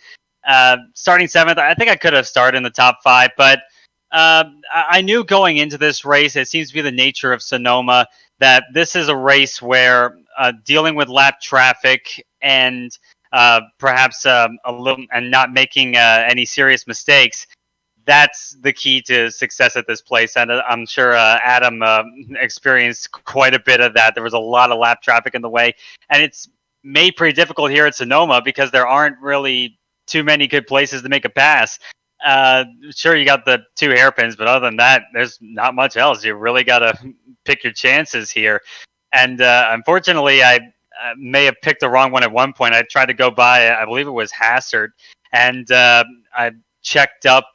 starting 7th, I think I could have started in the top 5, but I knew going into this race, it seems to be the nature of Sonoma, that this is a race where dealing with lap traffic and perhaps a little and not making any serious mistakes, that's the key to success at this place. And I'm sure Adam experienced quite a bit of that. There was a lot of lap traffic in the way, and it's made pretty difficult here at Sonoma because there aren't really too many good places to make a pass. Sure, you got the 2 hairpins, but other than that, there's not much else. You really got to pick your chances here. And unfortunately, I may have picked the wrong one at one point. I tried to go by, I believe it was Hassard, and I checked up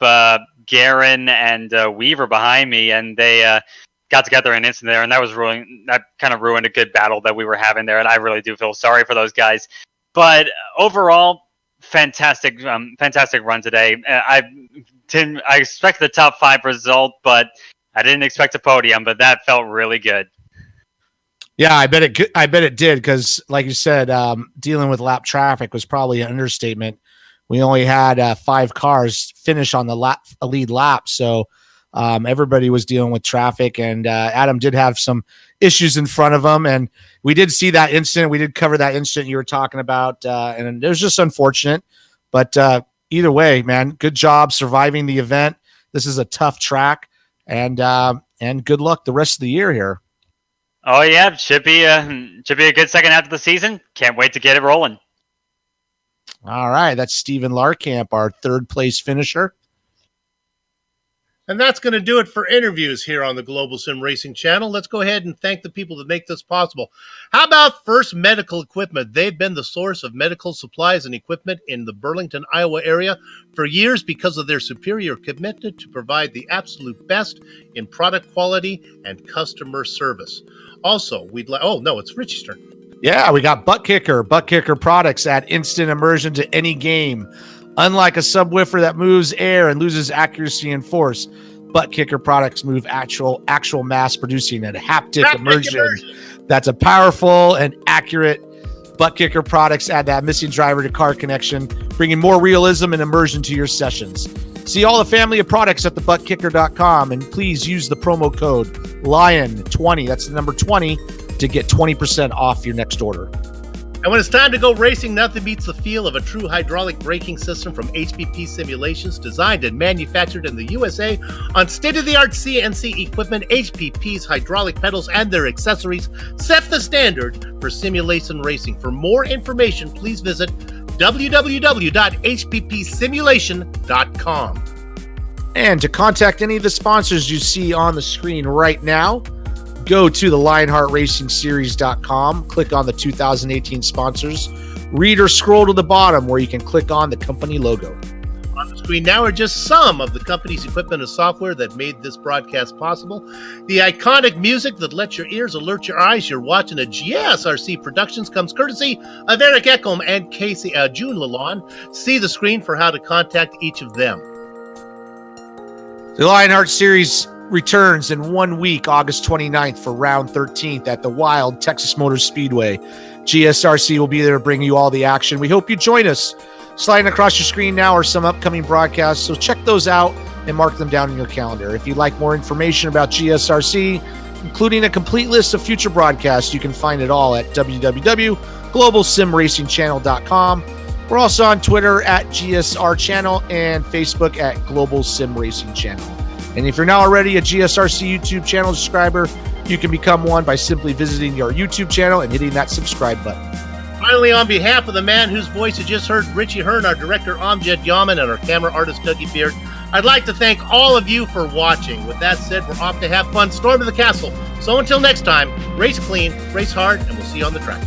Guerin and Weaver behind me, and they got together in an instant there, and that kind of ruined a good battle that we were having there, and I really do feel sorry for those guys. But overall, fantastic run today. I expected the top 5 result, but I didn't expect a podium, but that felt really good. Yeah, I bet it did, because like you said, dealing with lap traffic was probably an understatement. We only had 5 cars finish on the lead lap, so everybody was dealing with traffic, and Adam did have some issues in front of him, and we did see that incident. We did cover that incident you were talking about, and it was just unfortunate. But either way, man, good job surviving the event. This is a tough track, and good luck the rest of the year here. Oh yeah, should be a good second half of the season. Can't wait to get it rolling. All right, that's Steven Larkamp, our 3rd place finisher. And that's going to do it for interviews here on the Global Sim Racing channel. Let's go ahead and thank the people that make this possible. How about First Medical Equipment? They've been the source of medical supplies and equipment in the Burlington, Iowa area for years because of their superior commitment to provide the absolute best in product quality and customer service. Also, it's Richie's turn. Yeah, we got Butt Kicker products add instant immersion to any game. Unlike a subwoofer that moves air and loses accuracy and force, Butt Kicker products move actual mass producing and haptic immersion. That's a powerful and accurate. Butt Kicker products add that missing driver to car connection, bringing more realism and immersion to your sessions. See all the family of products at thebuttkicker.com, and please use the promo code LION20, that's the number 20, to get 20% off your next order. And when it's time to go racing, nothing beats the feel of a true hydraulic braking system from HPP Simulations, designed and manufactured in the USA on state-of-the-art CNC equipment. HPP's hydraulic pedals and their accessories set the standard for simulation racing. For more information, please visit www.hppsimulation.com. And to contact any of the sponsors you see on the screen right now, go to the LionheartRacingSeries.com, click on the 2018 sponsors, read or scroll to the bottom where you can click on the company logo. On the screen now are just some of the company's equipment and software that made this broadcast possible. The iconic music that lets your ears alert your eyes. You're watching a GSRC Productions comes courtesy of Eric Echolm and Casey June Lalonde. See the screen for how to contact each of them. The Lionheart Series returns in 1 week, August 29th for round 13th at the Wild Texas Motor Speedway. GSRC will be there to bring you all the action. We hope you join us. Sliding across your screen now are some upcoming broadcasts, so check those out and mark them down in your calendar. If you'd like more information about GSRC, including a complete list of future broadcasts, you can find it all at www.globalsimracingchannel.com. We're also on Twitter at GSR Channel and Facebook at Global Sim Racing Channel. And if you're not already a GSRC YouTube channel subscriber, you can become one by simply visiting our YouTube channel and hitting that subscribe button. Finally, on behalf of the man whose voice you just heard, Richie Hearn, our director, Amjad Yaman, and our camera artist, Dougie Beard, I'd like to thank all of you for watching. With that said, we're off to have fun. Storm to the castle. So until next time, race clean, race hard, and we'll see you on the track.